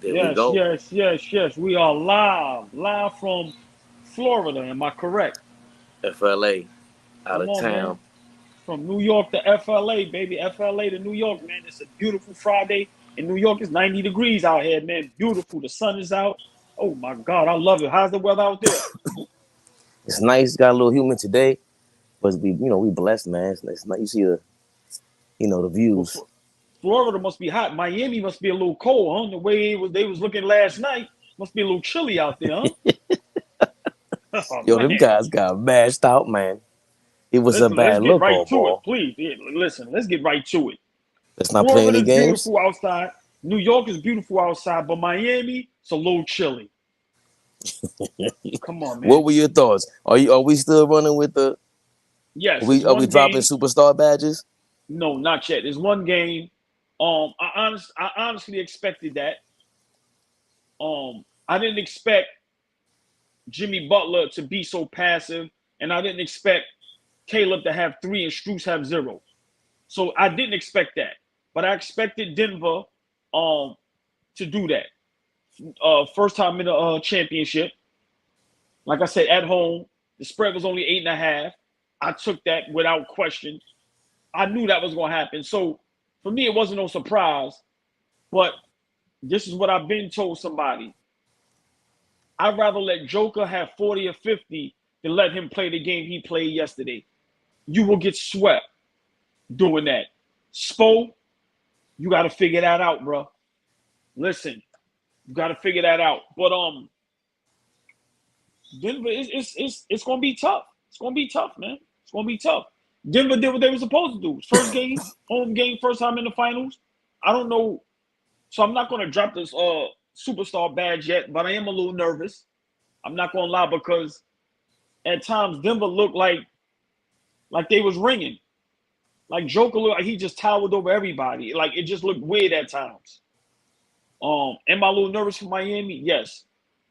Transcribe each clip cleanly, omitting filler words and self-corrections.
There we Yes, go. yes, yes, yes. We are live from Florida. Am I correct? FLA out Come of on, town. man. From New York to FLA, baby. FLA to New York, man. It's a beautiful Friday. In New York, it's 90 degrees out here, man. Beautiful. The sun is out. Oh my God, I love it. How's the weather out there? It's nice. Got a little humid today, but we blessed, man. It's nice. You see the Well, views. Florida must be hot. Miami must be a little cold, huh? The way they was looking last night must be a little chilly out there, huh? Oh Yo, them man. guys got mashed out, man. It was a Listen, let's bad get look right on to it, ball. please. Yeah, listen, let's get right to it. Let's not play Florida any is games. beautiful outside. New York is beautiful outside, but Miami, it's a little chilly. Come on, What man. were your thoughts? Are we still running with the? Are Yes, it's we are we one dropping game. superstar badges? No, not yet. It's one game. I honestly expected that. I didn't expect Jimmy Butler to be so passive, and I didn't expect Caleb to have three and Strus have zero. So I didn't expect that, but I expected Denver um to do that. First time in the championship. Like I said, at home, the spread was only 8.5. I took that without question. I knew that was going to happen. So for me, it wasn't no surprise. But this is what I've been told somebody. I'd rather let Joker have 40 or 50 than let him play the game he played yesterday. You will get swept doing that. Spo, you got to figure that out, bro. Listen, you got to figure that out. But Denver, it's gonna be tough. It's gonna be tough, man. It's gonna be tough. Denver did what they were supposed to do. First game, home game, first time in the finals. I don't know, so I'm not gonna drop this superstar badge yet, but I am a little nervous. I'm not gonna lie because at times Denver looked like they was ringing. Like Joker looked like he just towered over everybody. Like it just looked weird at times. Am I a little nervous for Miami? Yes,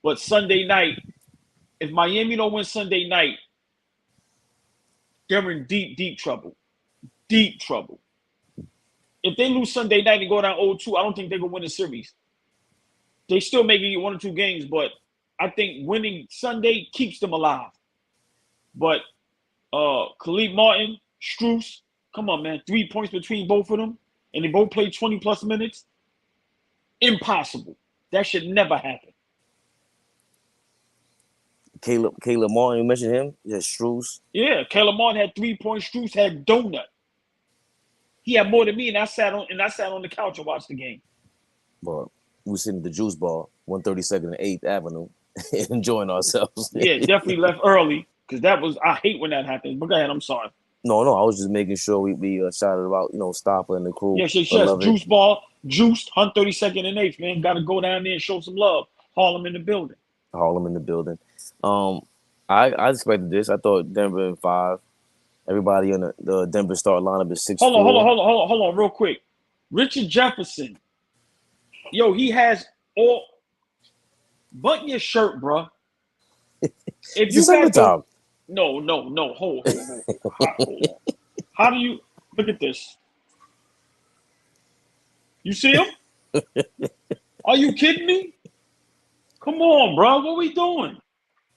but Sunday night, if Miami don't win Sunday night, they're in deep, deep trouble. Deep trouble. If they lose Sunday night and go down 0-2, I don't think they're gonna win the series. They still making it 1 or 2 games, but I think winning Sunday keeps them alive. But Khalid Martin, Strus, come on, man. 3 points between both of them, and they both played 20 plus minutes. Impossible. That should never happen. Caleb Martin, you mentioned him. Yeah, Strus. Yeah, Caleb Martin had 3 points. Strus had donut. He had more than me, and I sat on the couch and watched the game. Well, we were sitting at the Juice Bar, 132nd and 8th Avenue, enjoying ourselves. Yeah, definitely left early because that was I hate when that happens. But go ahead, I'm sorry. No, I was just making sure we shouted about Stopper and the crew, Yes, yes, yes. beloved Juice ball, juiced, 132nd and 8th, man. Got to go down there and show some love. Harlem in the building. Harlem in the building. Um, I expected this. I thought Denver in 5. Everybody in the Denver start lineup is six Hold on, hold on, four. hold on, hold on, hold on, real quick. Richard Jefferson, yo, he has all. Button your shirt, bro. If It's the you got the summertime. no, no, no, hold on. How do you look at this? You see him? Are you kidding me? Come on, bro. What we doing?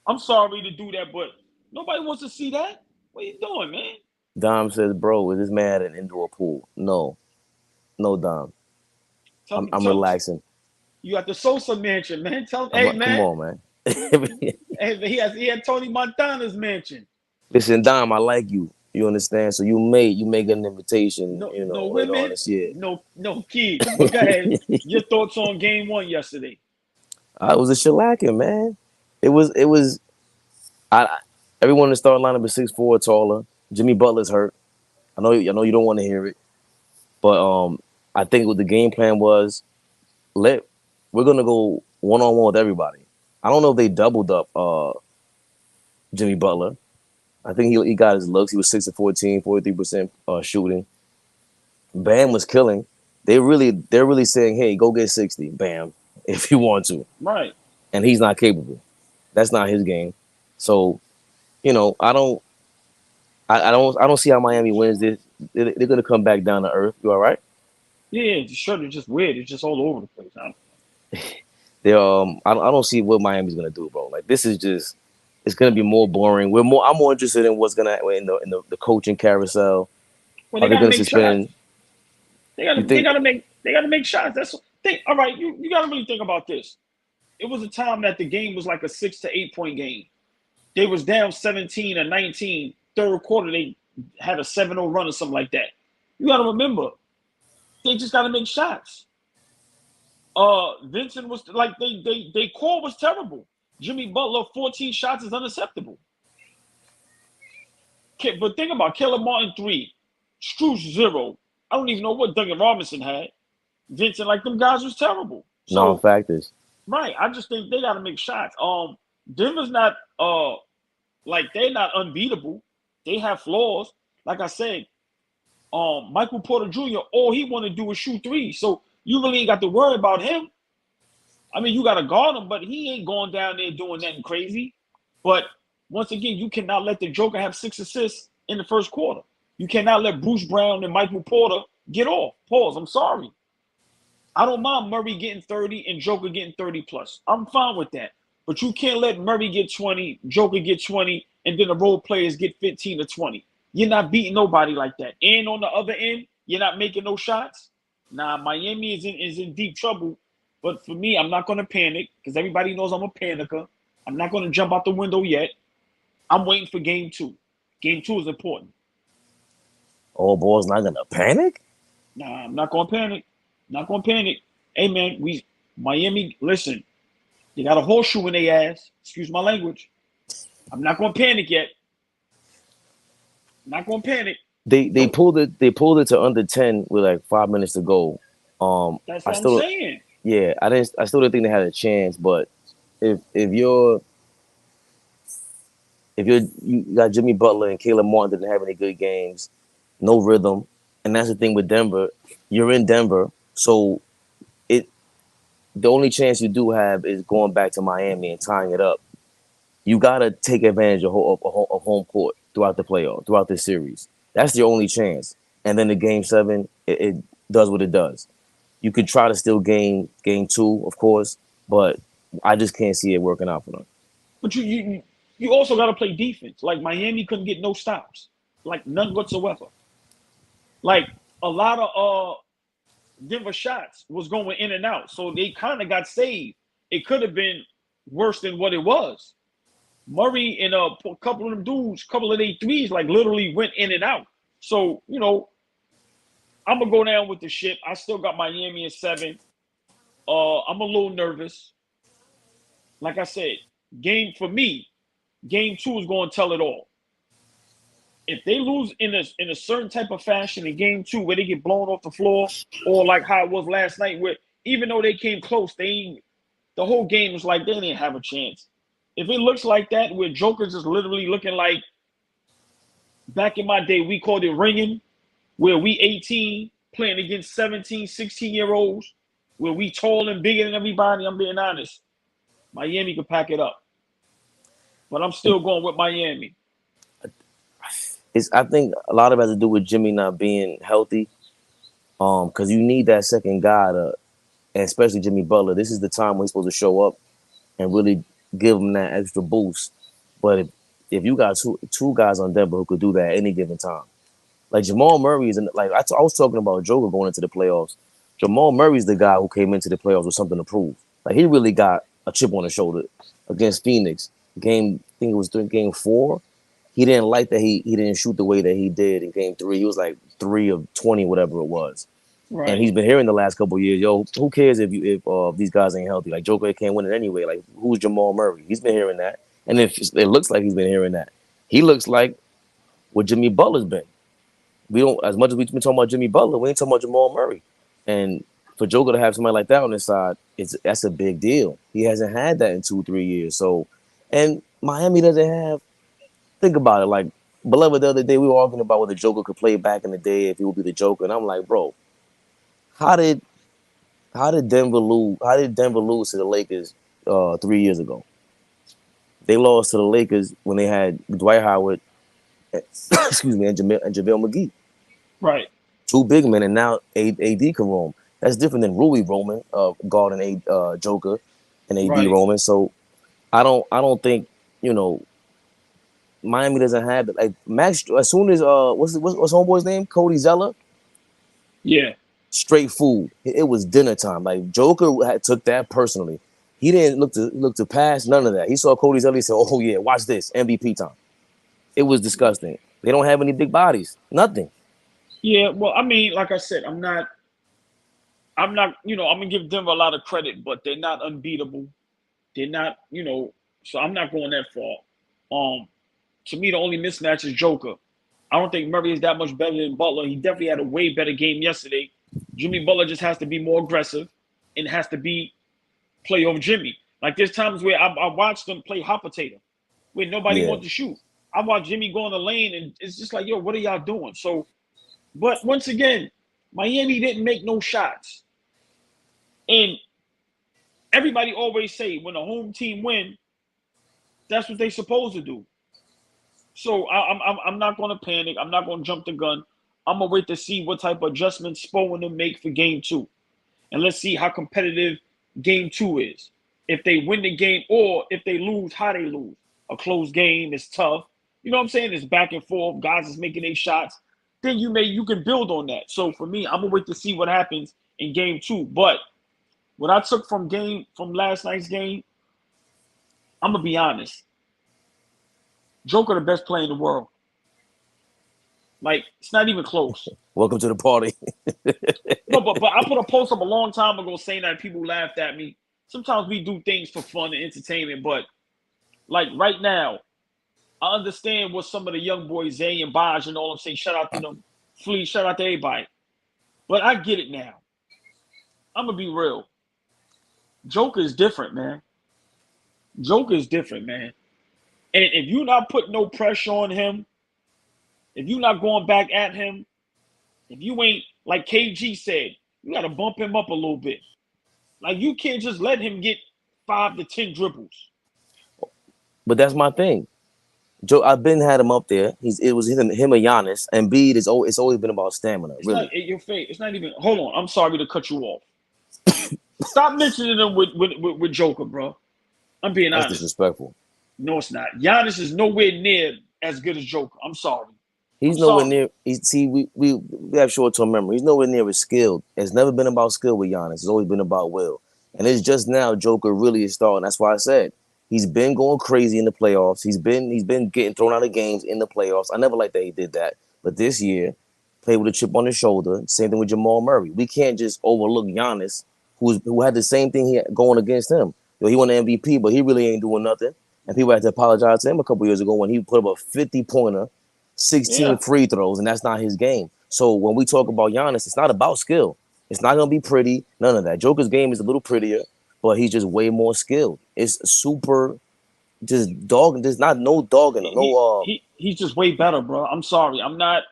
I'm sorry to do that, but nobody wants to see that. What you doing, man? Dom says, "Bro, is this man at an indoor pool?" No, no, Dom. Tell me, I'm tell relaxing. you at the Sosa mansion, man. Tell him, hey, Come man. on, man. Hey, he had Tony Montana's mansion. Listen, Dom, I like you. You understand? So you make an invitation. No, no Later on women, this year. no kids. But go ahead. Your thoughts on game 1 yesterday? It was a shellacking, man. It was. I everyone in the starting lineup is 6'4" taller. Jimmy Butler's hurt. I know you don't want to hear it, but I think what the game plan was, let we're gonna go one on one with everybody. I don't know if they doubled up Jimmy Butler. I think he got his looks. He was 6 of 14, 43% shooting. Bam was killing. They're really saying, hey, go get 60, Bam, if you want to. Right. And he's not capable. That's not his game. So, I don't see how Miami wins this. They're gonna come back down to earth. You all right? Yeah, the shirt is just weird. It's just all over the place. I don't see what Miami's gonna do, bro. Like this is just it's gonna be more boring. I'm more interested in what's gonna in the coaching carousel. Well, Are they they got to gonna make shots. suspend? You They think? got to make shots. That's think. All right, you got to really think about this. It was a time that the game was like a 6 to 8 point game. They was down 17 or 19. Third quarter, they had a 7-0 run or something like that. You got to remember, they just got to make shots. Vincent was like they call was terrible. Jimmy Butler 14 shots is unacceptable. But think about Caleb Martin 3, Strus 0. I don't even know what Duncan Robinson had. Vincent, like them guys was terrible. So Non-factors. right, I just think they got to make shots. Denver's not like they're not unbeatable. They have flaws. Like I said, Michael Porter Jr. all he want to do is shoot three. So you really ain't got to worry about him. I mean, you got to guard him, but he ain't going down there doing nothing crazy. But once again, you cannot let the Joker have 6 assists in the first quarter. You cannot let Bruce Brown and Michael Porter get off. Pause. I'm sorry. I don't mind Murray getting 30 and Joker getting 30 plus. I'm fine with that. But you can't let Murray get 20, Joker get 20, and then the role players get 15 or 20. You're not beating nobody like that. And on the other end, you're not making no shots. Nah, Miami is in deep trouble. But for me, I'm not going to panic because everybody knows I'm a panicker. I'm not going to jump out the window yet. I'm waiting for game two. Game two is important. Oh, boy's not gonna panic. Nah, I'm not going to panic. Not going to panic. Hey, man, Miami, listen, they got a horseshoe in their ass. Excuse my language. I'm not going to panic yet. Not going to panic. They Nope. pulled it. They pulled it to under 10 with like 5 minutes to go. That's I what I'm still saying. yeah. I didn't. I still didn't think they had a chance. But if you got Jimmy Butler and Caleb Martin didn't have any good games, no rhythm, and that's the thing with Denver. You're in Denver, so it the only chance you do have is going back to Miami and tying it up. You gotta take advantage of home court throughout the playoff, throughout this series. That's your only chance. And then the game seven, it does what it does. You could try to still game two, of course, but I just can't see it working out for them. But you also got to play defense. Like Miami couldn't get no stops, like none whatsoever. Like a lot of Denver shots was going in and out, so they kind of got saved. It could have been worse than what it was. Murray and a couple of them dudes, couple of their threes, like literally went in and out. So I'm gonna go down with the ship. I still got Miami at 7. I'm a little nervous. Like I said, game for me, game two is going to tell it all. If they lose in a certain type of fashion in game two, where they get blown off the floor, or like how it was last night, where even though they came close, the whole game was like they didn't have a chance. If it looks like that, where Joker's just literally looking like back in my day, we called it ringing, where we 18 playing against 17, 16-year olds, where we tall and bigger than everybody. I'm being honest. Miami could pack it up, but I'm still going with Miami. I think a lot of it has to do with Jimmy not being healthy. Because you need that second guy to, and especially Jimmy Butler. This is the time when he's supposed to show up and really give him that extra boost. But if you got two guys on Denver who could do that at any given time, like Jamal Murray is like I was talking about Joker going into the playoffs. Jamal Murray's the guy who came into the playoffs with something to prove. Like he really got a chip on his shoulder against Phoenix. I think it was game 4. He didn't like that he didn't shoot the way that he did in game 3. He was like 3 of 20, whatever it was. And Right. he's been hearing the last couple of years, yo, who cares if these guys ain't healthy? Like Joker can't win it anyway. Like who's Jamal Murray? He's been hearing that, and it looks like he's been hearing that. He looks like what Jimmy Butler's been. We don't as much as we've been talking about Jimmy Butler, we ain't talking about Jamal Murray. And for Joker to have somebody like that on his side, that's a big deal. He hasn't had that in 2-3 years. So, and Miami doesn't have. Think about it. Like beloved, the other day we were arguing about whether Joker could play back in the day if he would be the Joker, and I'm like, bro, how did How did Denver lose? How did Denver lose to the Lakers 3 years ago? They lost to the Lakers when they had Dwight Howard, excuse me, and JaVale McGee, Right. two big men, and now AD can roam. That's different than Rui Roman, guarding a Joker and AD Right. Roman. So I don't think you know Miami doesn't have it. Like Max, as soon as what's homeboy's name? Cody Zeller, Yeah. straight food. It was dinner time. Like Joker took that personally. He didn't look to pass none of that. He saw Cody Zeller. He said, "Oh yeah, watch this MVP time." It was disgusting. They don't have any big bodies. Nothing. Yeah. Well, I mean, like I said, I'm not, I'm gonna give Denver a lot of credit, but they're not unbeatable. They're not, so I'm not going that far. To me, the only mismatch is Joker. I don't think Murray is that much better than Butler. He definitely had a way better game yesterday. Jimmy Butler just has to be more aggressive and has to be play over Jimmy. Like there's times where I watched them play hot potato, where nobody Yeah. wants to shoot. I watched Jimmy go in the lane, and it's just like, yo, what are y'all doing? So, but once again, Miami didn't make no shots, and everybody always say when a home team win, that's what they supposed to do. So I'm not going to panic. I'm not going to jump the gun. I'm gonna wait to see what type of adjustments Spo want to make for game two, and let's see how competitive game two is. If they win the game or if they lose, how they lose. A close game is tough. You know what I'm saying? It's back and forth. Guys is making their shots. Then you can build on that. So for me, I'm gonna wait to see what happens in game two. But what I took from last night's game, I'm gonna be honest. Joker the best player in the world. Like it's not even close. Welcome to the party. No, but I put a post up a long time ago saying that people laughed at me. Sometimes we do things for fun and entertainment, but like right now, I understand what some of the young boys, Zay and Baj and all them say. Shout out to them, Flea, shout out to everybody. But I get it now. I'm gonna be real. Joker is different, man. Joker is different, man. And if you're not putting no pressure on him, if you're not going back at him, if you ain't like KG said, you gotta bump him up a little bit. Like you can't just let him get 5 to 10 dribbles. But that's my thing. Joe, I've been had him up there. It was him and Giannis. And Embiid it's always been about stamina, It's not really. your face. It's not even. Hold on. I'm sorry to cut you off. Stop mentioning him with Joker, bro. I'm being That's honest. disrespectful. No, it's not. Giannis is nowhere near as good as Joker. I'm sorry. I'm He's nowhere sorry. near. See, we have short term memory. He's nowhere near as skilled. It's never been about skill with Giannis. It's always been about will. And it's just now Joker really is starting. That's why I said he's been going crazy in the playoffs. He's been getting thrown out of games in the playoffs. I never liked that he did that, but this year played with a chip on his shoulder. Same thing with Jamal Murray. We can't just overlook Giannis, who had the same thing going against him. He won the MVP, but he really ain't doing nothing. And people had to apologize to him a couple years ago when he put up a 50-pointer 16 Yeah. free throws, and that's not his game. So when we talk about Giannis, it's not about skill. It's not gonna be pretty. None of that. Joker's game is a little prettier, but he's just way more skilled. It's super, just dog. There's not no dogging. He's just way better, bro. I'm sorry. I'm not.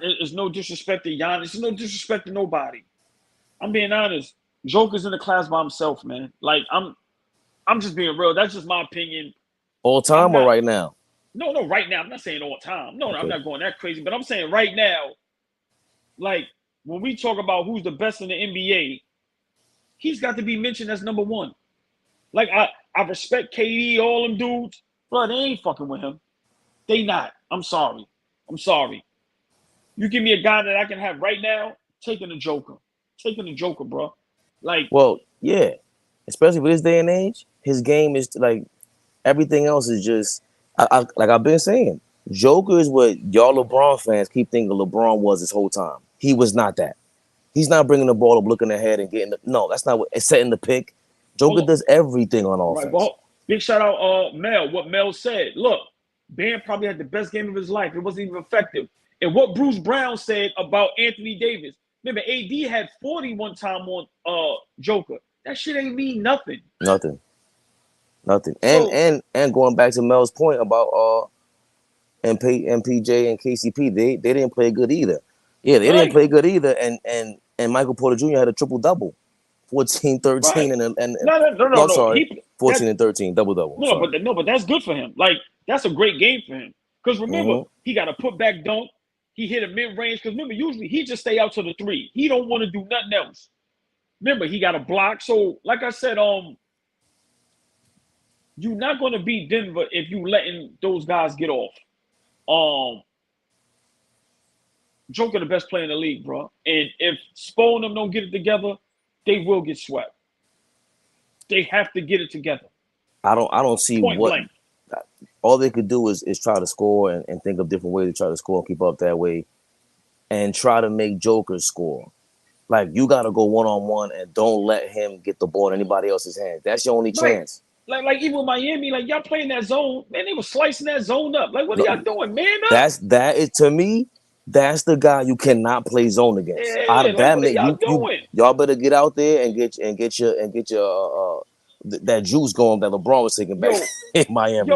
It's no disrespect to Giannis. It's no disrespect to nobody. I'm being honest. Joker's in the class by himself, man. Like I'm just being real. That's just my opinion. all I'm time or not. right now. No. Right now, I'm not saying all time. No, I'm Okay. not going that crazy. But I'm saying right now, like when we talk about who's the best in the NBA, he's got to be mentioned as number one. Like I respect KD, all them dudes, bro. They ain't fucking with him. They not. I'm sorry. I'm sorry. You give me a guy that I can have right now, taking the Joker. Taking the Joker, bro. Like, Well, yeah, especially with this day and age, his game is like everything else is just. Like I've been saying, Joker is what y'all LeBron fans keep thinking LeBron was this whole time. He was not that. He's not bringing the ball up, looking ahead, and getting the. No, that's not what. It's setting the pick. Joker hold on. does everything on Right, offense. but big shout out Mel. What Mel said. Look, Bam probably had the best game of his life. It wasn't even effective. And what Bruce Brown said about Anthony Davis. Remember, AD had 40 one time on Joker. That shit ain't mean nothing. Nothing, nothing. And So and and going back to Mel's point about MPJ and KCP, they didn't play good either. Yeah, they didn't right, play good either. And Michael Porter Jr. had a triple double, 14, right. 13, and No. no, I'm No. sorry, He 14 that and 13, double double. I'm no, sorry. but that's good for him. Like that's a great game for him. Because remember, Mm-hmm. he got a put back dunk. He hit a mid range. Because remember, usually he just stay out to the three. He don't want to do nothing else. Remember, he got a block. So, like I said, you're not going to beat Denver if you letting those guys get off. Joker the best player in the league, bro. And if Spo and them don't get it together, they will get swept. They have to get it together. I don't see Point what blank. all they could do is try to score and think of different ways to try to score and keep up that way and try to make Joker score. Like you gotta go one on one and don't let him get the ball in anybody else's hands. That's your only Right. chance. Like even with Miami, like y'all playing that zone, man, they were slicing that zone up. Like, what are y'all doing? Man up. That is to me, that's the guy you cannot play zone against. Out Yeah, of like that what are man, y'all doing? y'all better get out there and get your that juice going that LeBron was taking back Yo, in Miami.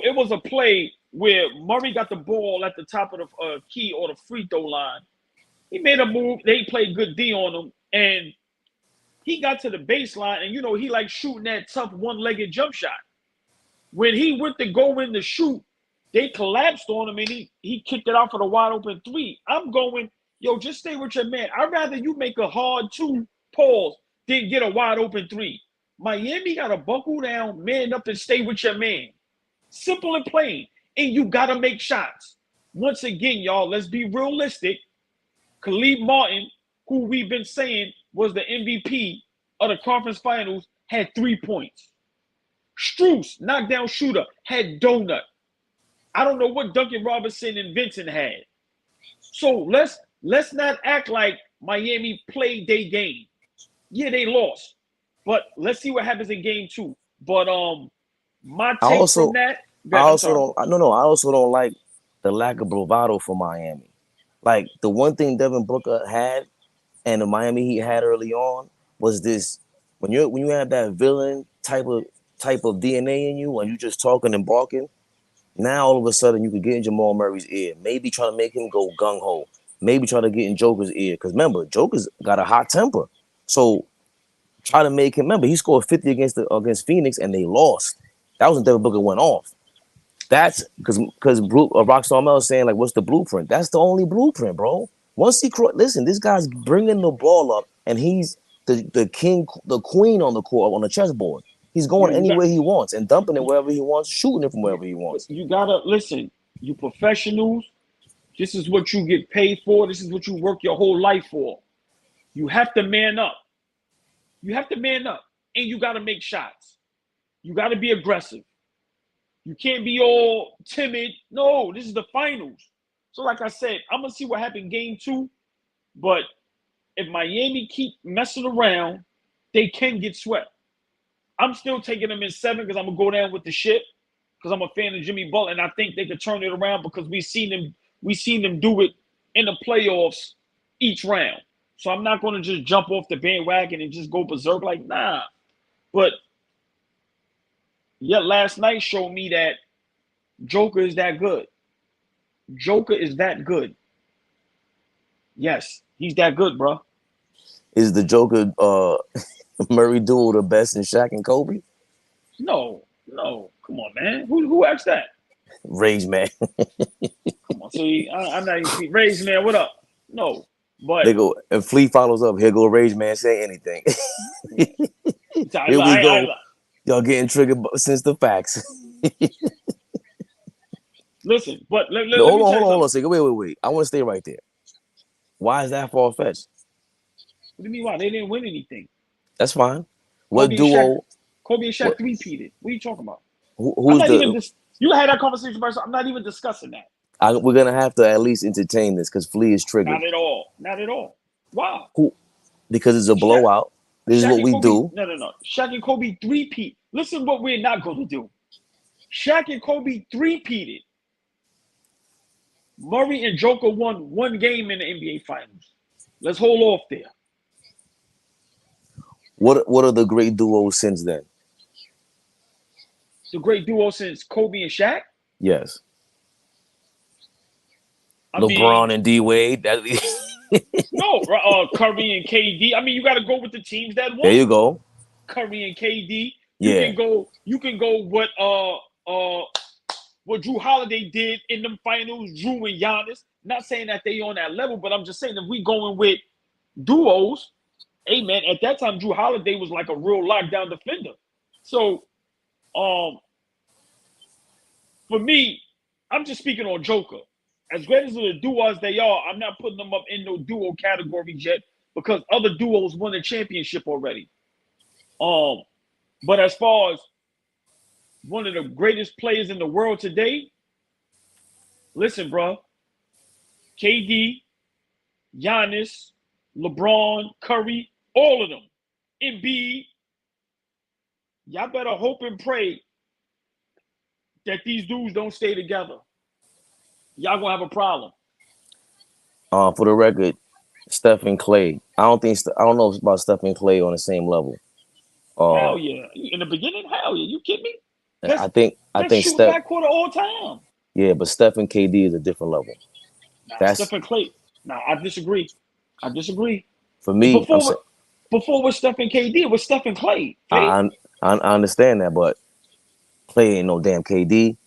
it was a play where Murray got the ball at the top of the key or the free throw line. He made a move. They played good D on him, and he got to the baseline, and he like shooting that tough one-legged jump shot. When he went to go in to shoot, they collapsed on him, and he kicked it out for the wide open three. I'm going, just stay with your man. I'd rather you make a hard two pause than get a wide open three. Miami got to buckle down, man up, and stay with your man. Simple and plain. And you got to make shots. Once again, y'all, let's be realistic. Khalid Martin, who we've been saying was the MVP of the conference finals, had 3 points. Strus, knockdown shooter, had donut. I don't know what Duncan Robinson and Vincent had. So let's not act like Miami played their game. Yeah, they lost. But let's see what happens in game 2. But my I take from also that, I I'm also sorry. don't no I also don't like the lack of bravado for Miami. Like the one thing Devin Booker had and the Miami Heat had early on was this when you have that villain type of DNA in you and you just talking and barking. Now all of a sudden you could get in Jamal Murray's ear, maybe try to make him go gung ho, maybe try to get in Joker's ear because remember Joker's got a hot temper, so try to make him remember he scored 50 against Phoenix and they lost. That was when Devin Booker went off. That's because Rockstar Mel is saying like, what's the blueprint? That's the only blueprint, bro. Once he listen, this guy's bringing the ball up, and he's the king, the queen on the court on the chessboard. He's going You any got way he wants and dumping it wherever he wants, shooting it from wherever he wants. you gotta listen. You professionals. This is what you get paid for. This is what you work your whole life for. You have to man up. You have to man up, and you got to make shots. You got to be aggressive. You can't be all timid. No, this is the finals. So, like I said, I'm gonna see what happened game 2. But if Miami keep messing around, they can get swept. I'm still taking them in 7 because I'm gonna go down with the ship because I'm a fan of Jimmy Butler, and I think they could turn it around because we seen them do it in the playoffs each round. So I'm not going to just jump off the bandwagon and just go berserk like nah. But yet last night showed me that Joker is that good. Joker is that good. Yes, he's that good, bro. Is the Joker Murray duo the best in Shaq and Kobe? No, come on, man. Who asked that? Rage man. Come on, see, I'm not even Raise, man. What up? No, but They go and Flea follows up. Here go Rage man say anything. Here we go. Y'all getting triggered since the facts. Listen, but let No, me tell you hold on something. a second. Wait. I want to stay right there. Why is that far fetched? What do you mean why? They didn't win anything. That's fine. What Kobe and Shaq, duo? Kobe and Shaq What? three-peated. What are you talking about? I'm Who's not even the? dis- You had that conversation, bro. I'm not even discussing that. We're gonna have to at least entertain this because Flea is triggered. Not at all. Not at all. Wow. Who? Because it's a Shaq, blowout. This is Shaq what and we Kobe. do. No. Shaq and Kobe three-peat. Listen what we're not going to do. Shaq and Kobe three-peated. Murray and Joker won one game in the NBA Finals. Let's hold off there. What are the great duos since then? The great duo since Kobe and Shaq. Yes. I LeBron mean, and D Wade. no, Curry and KD. I mean, you got to go with the teams that There won. you go. Curry and KD. You Yeah. can go. You can go what Drew Holiday did in them finals. Drew and Giannis. Not saying that they on that level, but I'm just saying if we going with duos, Hey man, at that time, Drew Holiday was like a real lockdown defender. So, um, for me, I'm just speaking on Joker. As great as the duos they are, I'm not putting them up in no duo categories yet because other duos won a championship already. Um, but as far as one of the greatest players in the world today, listen, bro, KD, Giannis, LeBron, Curry, all of them, Embiid, y'all better hope and pray that these dudes don't stay together. Y'all gonna have a problem. For the record, Steph and Clay. I don't know about Steph and Clay on the same level. Uh, Hell yeah. In the beginning, hell yeah. You kidding me? Best I best think shooting Steph. backcourt of all time. Yeah, but Steph and KD is a different level. Nah, That's Stephen Clay. Nah, I disagree. I disagree. for me. I'm saying Before with Stephen KD, it was Stephen Clay. Clay? I I understand that, but Clay ain't no damn KD,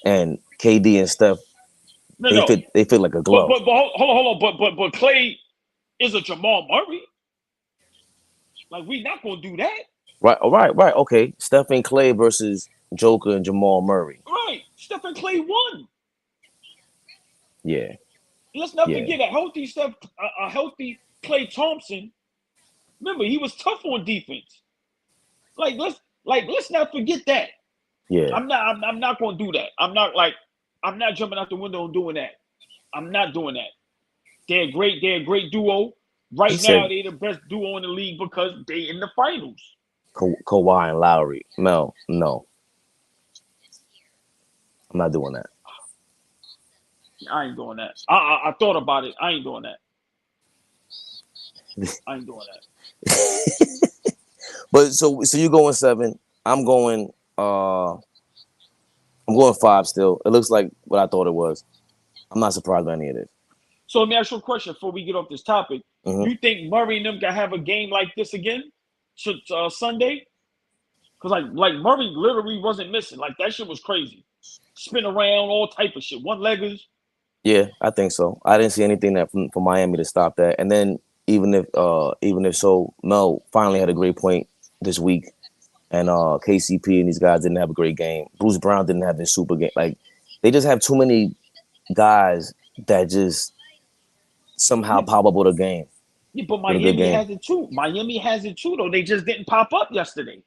and KD and Steph No, no. they fit like a But glove. but but hold on. But Clay is a Jamal Murray. Like we not gonna do that. Right. Okay, Steph and Clay versus Joker and Jamal Murray. Right. Stephen Clay won. Yeah, Let's not yeah. forget a healthy Clay Thompson. Remember, he was tough on defense. Let's not forget that. Yeah. I'm not gonna do that. I'm not jumping out the window and doing that. I'm not doing that. They're a great duo. He Right now, said they're the best duo in the league because they in the finals. Kawhi and Lowry. No, no, I'm not doing that. I ain't doing that. I thought about it. I ain't doing that. I ain't doing that. But so you going seven. I'm going I'm going five still. It looks like what I thought it was. I'm not surprised by any of this. So let me ask you a question before we get off this topic. Hmm. You think Murray and them can have a game like this again Sunday? Because like Murray literally wasn't missing. Like that shit was crazy. Spin around, all type of shit. One leggers. Yeah, I think so. I didn't see anything that from Miami to stop that. And then even if so, Mel finally had a great point this week, and KCP and these guys didn't have a great game. Bruce Brown didn't have his super game. Like they just have too many guys that just somehow Yeah, pop up with a game, yeah, but with a good Miami game. has it too. Miami has it too, though. They just didn't pop up yesterday.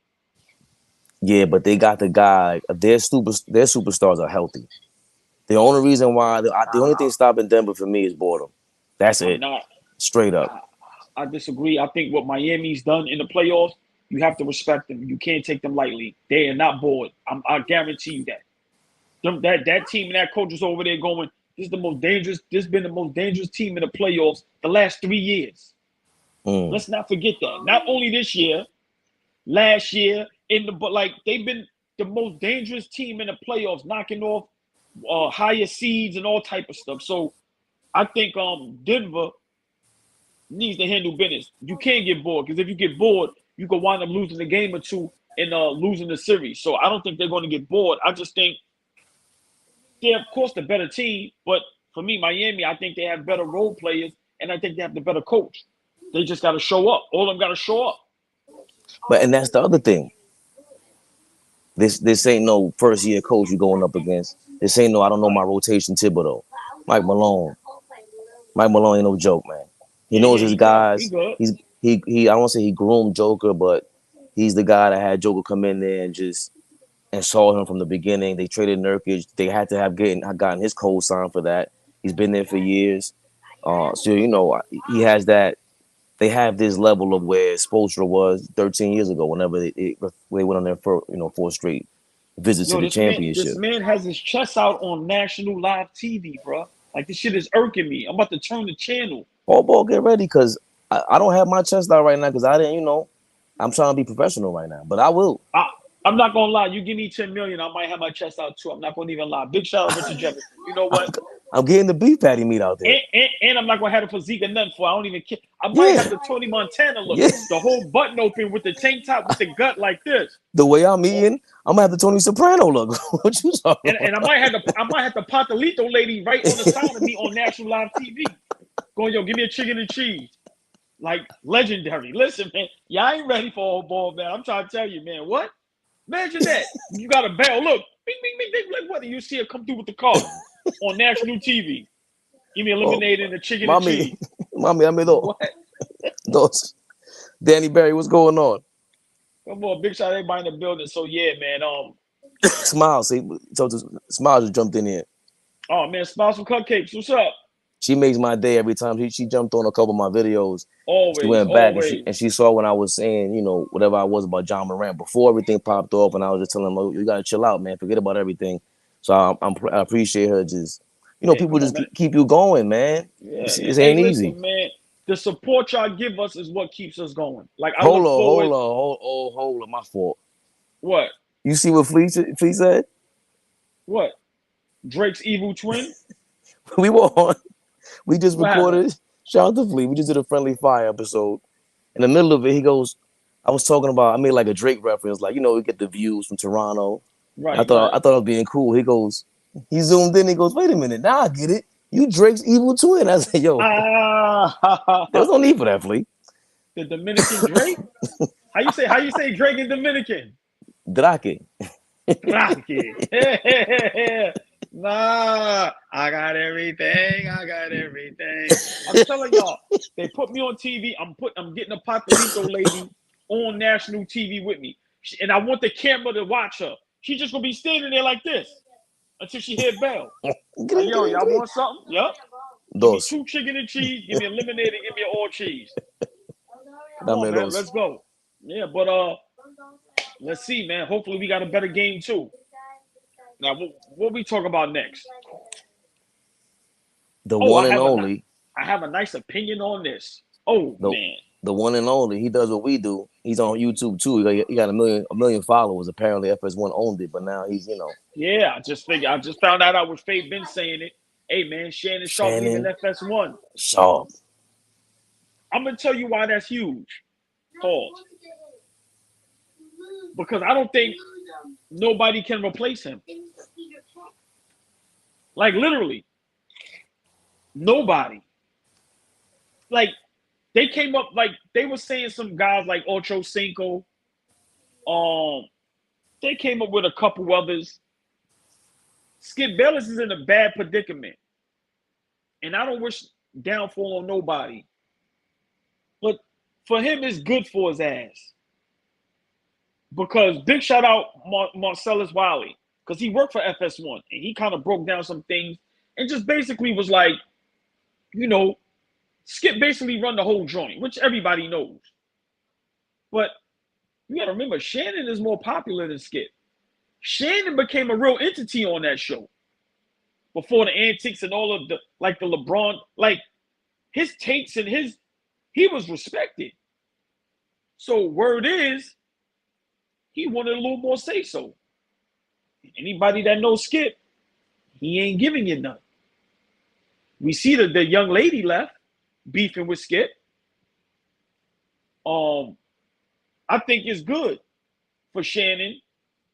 Yeah, but they got the guy. Their superstars are healthy. The only reason why the only thing stopping Denver for me is boredom. That's I'm it, not. straight up. I, I disagree. I think what Miami's done in the playoffs, you have to respect them. You can't take them lightly. They are not bored. I guarantee you that. That team and that coach is over there going. This is the most dangerous. This has been the most dangerous team in the playoffs the last 3 years. Mm. Let's not forget that. Not only this year, last year but like they've been the most dangerous team in the playoffs, knocking off higher seeds and all type of stuff. So I think Denver needs to handle business. You can't get bored because if you get bored, you could wind up losing a game or two and losing the series. So I don't think they're going to get bored. I just think they're of course the better team, but for me, Miami, I think they have better role players and I think they have the better coach. They just got to show up. All of them got to show up. But and that's the other thing. This ain't no first year coach you going up against. This ain't no I don't know my Right. rotation Thibodeau. Mike Malone. Mike Malone ain't no joke, man. He Yeah, knows yeah, his he good. He guys. good. He I won't say he groomed Joker, but he's the guy that had Joker come in there and just and saw him from the beginning. They traded Nurkic. They had to have gotten his co-sign for that. He's been there for years. So you know he has that. They have this level of where Spoelstra was 13 years ago. Whenever they went on their four straight visits to Yo, the this championship. man has his chest out on national live TV, bro. Like this shit is irking me. I'm about to turn the channel. All ball, get ready because I don't have my chest out right now because I didn't. I'm trying to be professional right now, but I will. I, I'm not gonna lie. You give me 10 million, I might have my chest out too. I'm not gonna even lie. Big shout out Richard Jefferson. You know I'm, what? I'm getting the beef patty meat out there. And I'm not gonna have a physique or nothing for. I don't even care. I might Yeah, have the Tony Montana look, yeah. the whole button open with the tank top with the gut like this. The way I'm Or, eating, I'm gonna have the Tony Soprano look. What you talking about? and I might have the Patalito lady right on the side of me on national live TV. Going, yo, give me a chicken and cheese. Like legendary. Listen, man, y'all ain't ready for old ball, man. I'm trying to tell you, man. What? Imagine that. You got a bell. Look, bing, bing, bing, bing. Like what? You see it come through with the cart on national TV. Give me a Oh, lemonade and a chicken and mommy, cheese. mommy, I mean, What? those. Danny Barry, what's going on? Come on, big shout out everybody in the building. So yeah, man. Smile, see, so Smile just jumped in here. Oh man, Smiles from Cupcakes. What's up? She makes my day every time. She jumped on a couple of my videos. She Always, went back and always. she saw when I was saying, you know, whatever I was about John Morant before everything popped off, and I was just telling him, oh, you gotta chill out, man. Forget about everything. So I appreciate her just, you know, Yeah, people come on, just man. keep you going, man. Yeah, This yeah. Hey, ain't easy. listen, man. The support y'all give us is what keeps us going. Like I Hold look on, forward. hold on. My fault. What? You see what Flea said? What? Drake's evil twin? We were on. We just What happened? recorded. Shout out to Flea. We just did a friendly fire episode. In the middle of it, he goes, I was talking about, I made like a Drake reference, like, you know, we get the views from Toronto. Right, I right. thought it was being cool. He zoomed in, he goes, wait a minute, now I get it. You Drake's evil twin. I said, yo, there was Ah, no need for that, Flea. the Dominican Drake? How you say Drake in Dominican? Drake. Drake. Nah, I got everything. I got everything. I'm telling y'all, they put me on TV. I'm getting a Papelito lady on national TV with me, and I want the camera to watch her. She's just gonna be standing there like this until she hear bell. Like, yo, y'all want something? Yup. Give me Dos. 2 chicken and cheese. Give me a lemonade and give me an all cheese. Come on, Dame man. dos. Let's go. Yeah, but let's see, man. Hopefully, we got a better game too. Now, what we talk about next? The Oh, one and only. I have a nice opinion on this. Oh The man, the one and only. He does what we do. He's on YouTube too. He got a million followers. Apparently, FS1 owned it, but now he's, you know, yeah. I just found out. I was Fabian saying it. Hey man, Shannon Sharp leaving Shannon FS1. Sharp. I'm gonna tell you why that's huge. Pause. Because I don't think nobody can replace him. Like literally, nobody. Like they came up like they were saying some guys like Ocho Cinco. Um, they came up with a couple others. Skip Bayless is in a bad predicament, and I don't wish downfall on nobody. But for him, it's good for his ass because big shout out Marcellus Wiley because he worked for FS1 and he kind of broke down some things and just basically was like, you know, Skip basically run the whole joint, which everybody knows. But you got to remember, Shannon is more popular than Skip. Shannon became a real entity on that show before the antics and all of the like the LeBron, like his takes and he was respected. So word is he wanted a little more say so. Anybody that knows Skip, he ain't giving you none. We see that the young lady left beefing with Skip. Um, I think it's good for Shannon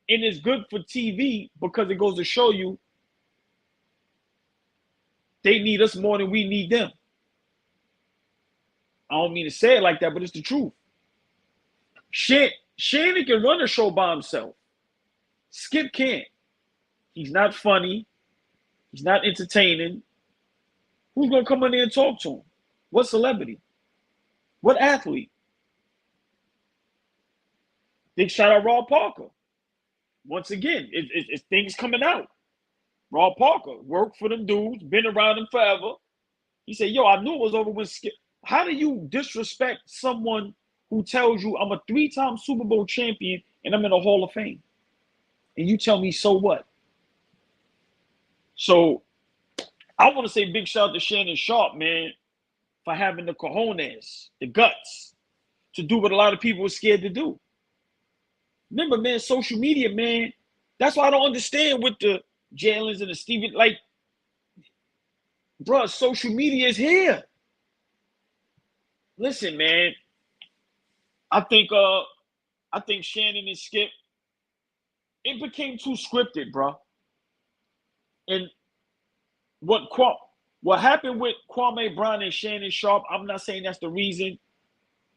and it's good for TV because it goes to show you they need us more than we need them. I don't mean to say it like that, but it's the truth. Shannon can run a show by himself. Skip can't. He's not funny. He's not entertaining. Who's gonna come in there and talk to him? What celebrity? What athlete? Big shout out Rob Parker. Once again, it's things coming out. Rob Parker worked for them dudes, been around them forever. He said, "Yo, I knew it was over when Skip." How do you disrespect someone who tells you I'm a 3-time Super Bowl champion and I'm in the Hall of Fame? And you tell me so what? So I want to say big shout out to Shannon Sharp, man, for having the cojones, the guts to do what a lot of people were scared to do. Remember, man, social media, man. That's why I don't understand with the Jalen's and the Steven. Like, bro, social media is here. Listen, man. I think Shannon and Skip, it became too scripted, bro. And what what happened with Kwame Brown and Shannon Sharp, I'm not saying that's the reason,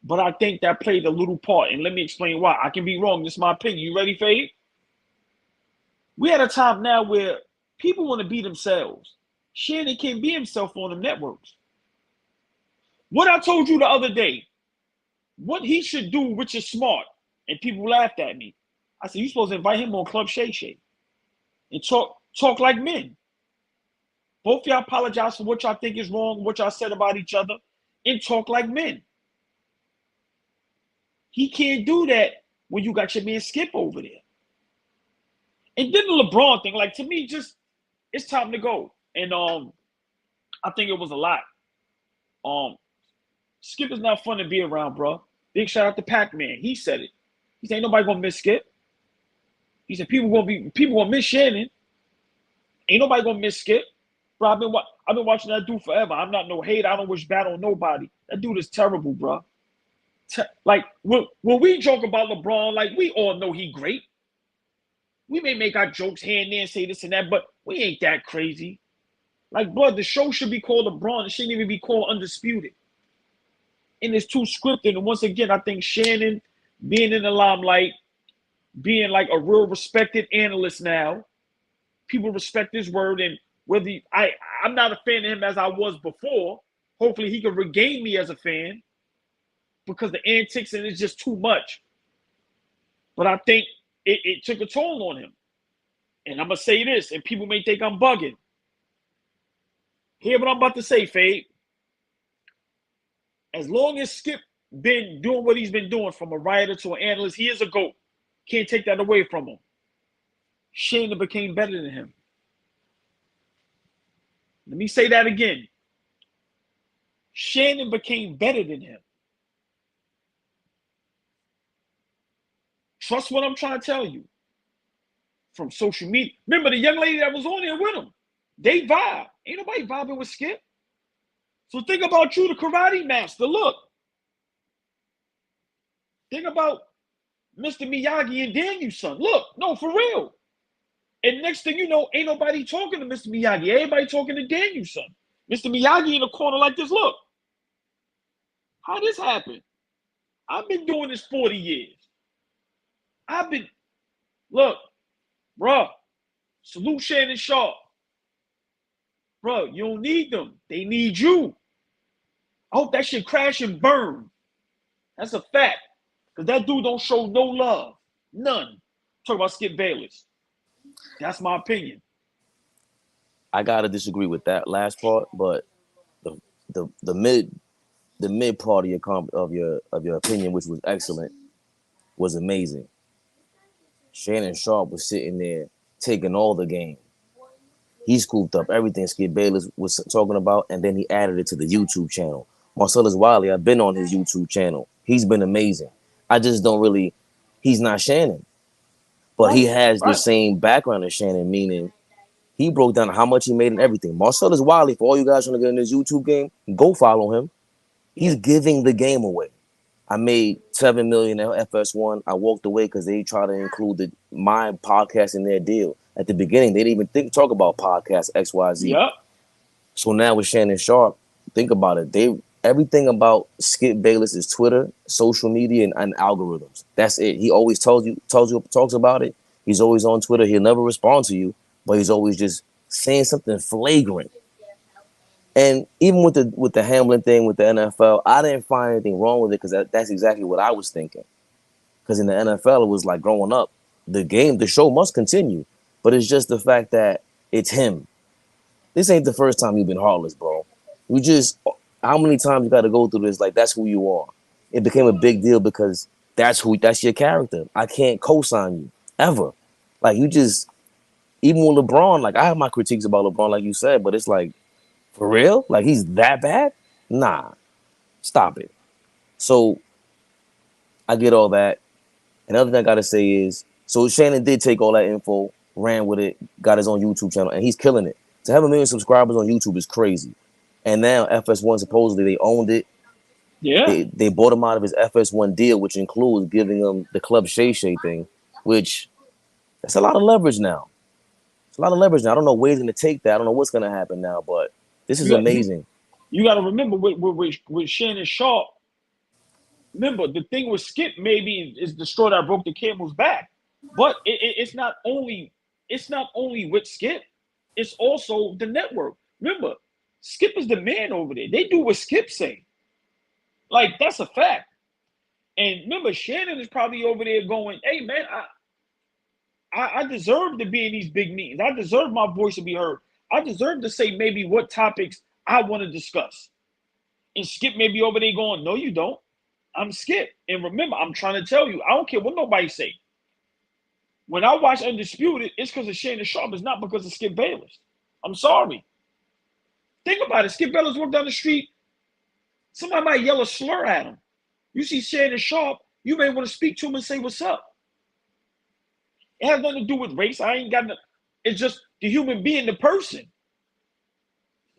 But I think that played a little part. And let me explain why. I can be wrong. This is my opinion. You ready, Fade? We at a time now where people want to be themselves. Shannon can't be himself on them networks. What I told you the other day, what he should do, which is smart, and people laughed at me. I said, you're supposed to invite him on Club Shay Shay and talk like men. Both y'all apologize for what y'all think is wrong, what y'all said about each other, and talk like men. He can't do that when you got your man Skip over there. And then the LeBron thing, like, to me, just it's time to go. And I think it was a lot. Skip is not fun to be around, bro. Big shout out to Pac-Man. He said it. He said ain't nobody gonna miss Skip. He said people gonna miss Shannon. Ain't nobody gonna miss Skip. Bro, I've been watching that dude forever. I'm not no hater. I don't wish bad on nobody. That dude is terrible, bro. Like when we joke about LeBron, like we all know he great. We may make our jokes here and there and say this and that, but we ain't that crazy. Like, bro, the show should be called LeBron. It shouldn't even be called Undisputed. And it's too scripted. And once again, I think Shannon being in the limelight, being like a real respected analyst now, people respect his word. And whether I'm not a fan of him as I was before. Hopefully he can regain me as a fan because the antics and it's just too much. But I think it took a toll on him. And I'm going to say this, and people may think I'm bugging. Hear what I'm about to say, Fade. As long as Skip been doing what he's been doing from a writer to an analyst, he is a GOAT. Can't take that away from him. Shannon became better than him. Let me say that again. Shannon became better than him. Trust what I'm trying to tell you. From social media. Remember the young lady that was on there with him. They vibe. Ain't nobody vibing with Skip. So think about you, the karate master. Look. Think about Mr. Miyagi and Danielson. Look. No, for real. And next thing you know, ain't nobody talking to Mr. Miyagi. Everybody talking to Danielson. Mr. Miyagi in the corner like this. Look. How this happened? I've been doing this 40 years. Look. Bruh, salute Shannon Sharp. Bruh, you don't need them. They need you. I hope that shit crash and burn. That's a fact. Because that dude don't show no love. None. Talk about Skip Bayless. That's my opinion. I gotta disagree with that last part, but the mid part of your opinion, which was excellent, was amazing. Shannon Sharp was sitting there taking all the game. He scooped up everything Skip Bayless was talking about, and then he added it to the YouTube channel. Marcellus Wiley, I've been on his YouTube channel. He's been amazing. I just don't really, he's not Shannon. But he has the same background as Shannon, meaning he broke down how much he made and everything. Marcellus Wiley, for all you guys trying to get in this YouTube game, go follow him. He's giving the game away. I made $7 million at FS1. I walked away because they tried to include my podcast in their deal. At the beginning, they didn't even talk about podcast XYZ. Yep. So now with Shannon Sharp, think about it. Everything about Skip Bayless is Twitter, social media, and algorithms. That's it. He always talks about it. He's always on Twitter. He'll never respond to you, but he's always just saying something flagrant. And even with the Hamlin thing with the NFL, I didn't find anything wrong with it because that's exactly what I was thinking. Because in the NFL, it was like growing up, the show must continue. But it's just the fact that it's him. This ain't the first time you've been heartless, bro. How many times you got to go through this? Like, that's who you are. It became a big deal because that's your character. I can't co-sign you ever. Like, even with LeBron, like I have my critiques about LeBron, like you said, but it's like, for real? Like he's that bad? Nah, stop it. So I get all that. Another thing I gotta say is, so Shannon did take all that info, ran with it, got his own YouTube channel, and he's killing it. To have 1 million subscribers on YouTube is crazy. And now FS1 supposedly they owned it. Yeah. They bought him out of his FS1 deal, which includes giving him the Club Shay Shay thing, which that's a lot of leverage now. It's a lot of leverage now. I don't know where he's gonna take that. I don't know what's gonna happen now, but this is amazing. You got to remember with Shannon Sharp, remember the thing with Skip maybe is the straw that broke the camel's back, but it's not only with Skip, it's also the network. Remember, Skip is the man over there. They do what Skip say. Like that's a fact. And remember, Shannon is probably over there going, "Hey man, I deserve to be in these big meetings. I deserve my voice to be heard. I deserve to say maybe what topics I want to discuss." And Skip may be over there going, "No, you don't. I'm Skip." And remember, I'm trying to tell you, I don't care what nobody say. When I watch Undisputed, it's because of Shannon Sharp. It's not because of Skip Bayless. I'm sorry. Think about it. Skip Bayless walked down the street. Somebody might yell a slur at him. You see Shannon Sharp, you may want to speak to him and say what's up. It has nothing to do with race. I ain't got no. It's just the human being, the person.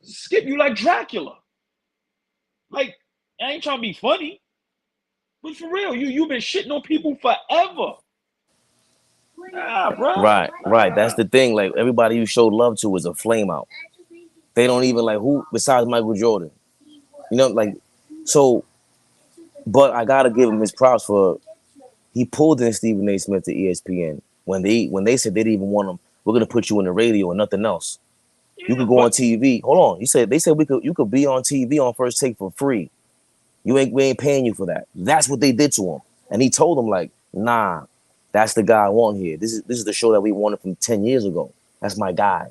Skip, you like Dracula. Like, I ain't trying to be funny, but for real, you've been shitting on people forever. Nah, bro. Right. That's the thing. Like everybody you showed love to is a flame out. They don't even like who besides Michael Jordan. You know, like so. But I gotta give him his props for he pulled in Stephen A. Smith to ESPN when they said they didn't even want him. We're gonna put you in the radio and nothing else. You Yeah, could go on but TV. Hold on. They said you could be on TV on First Take for free. We ain't paying you for that. That's what they did to him. And he told them like, nah, that's the guy I want here. This is the show that we wanted from 10 years ago. That's my guy.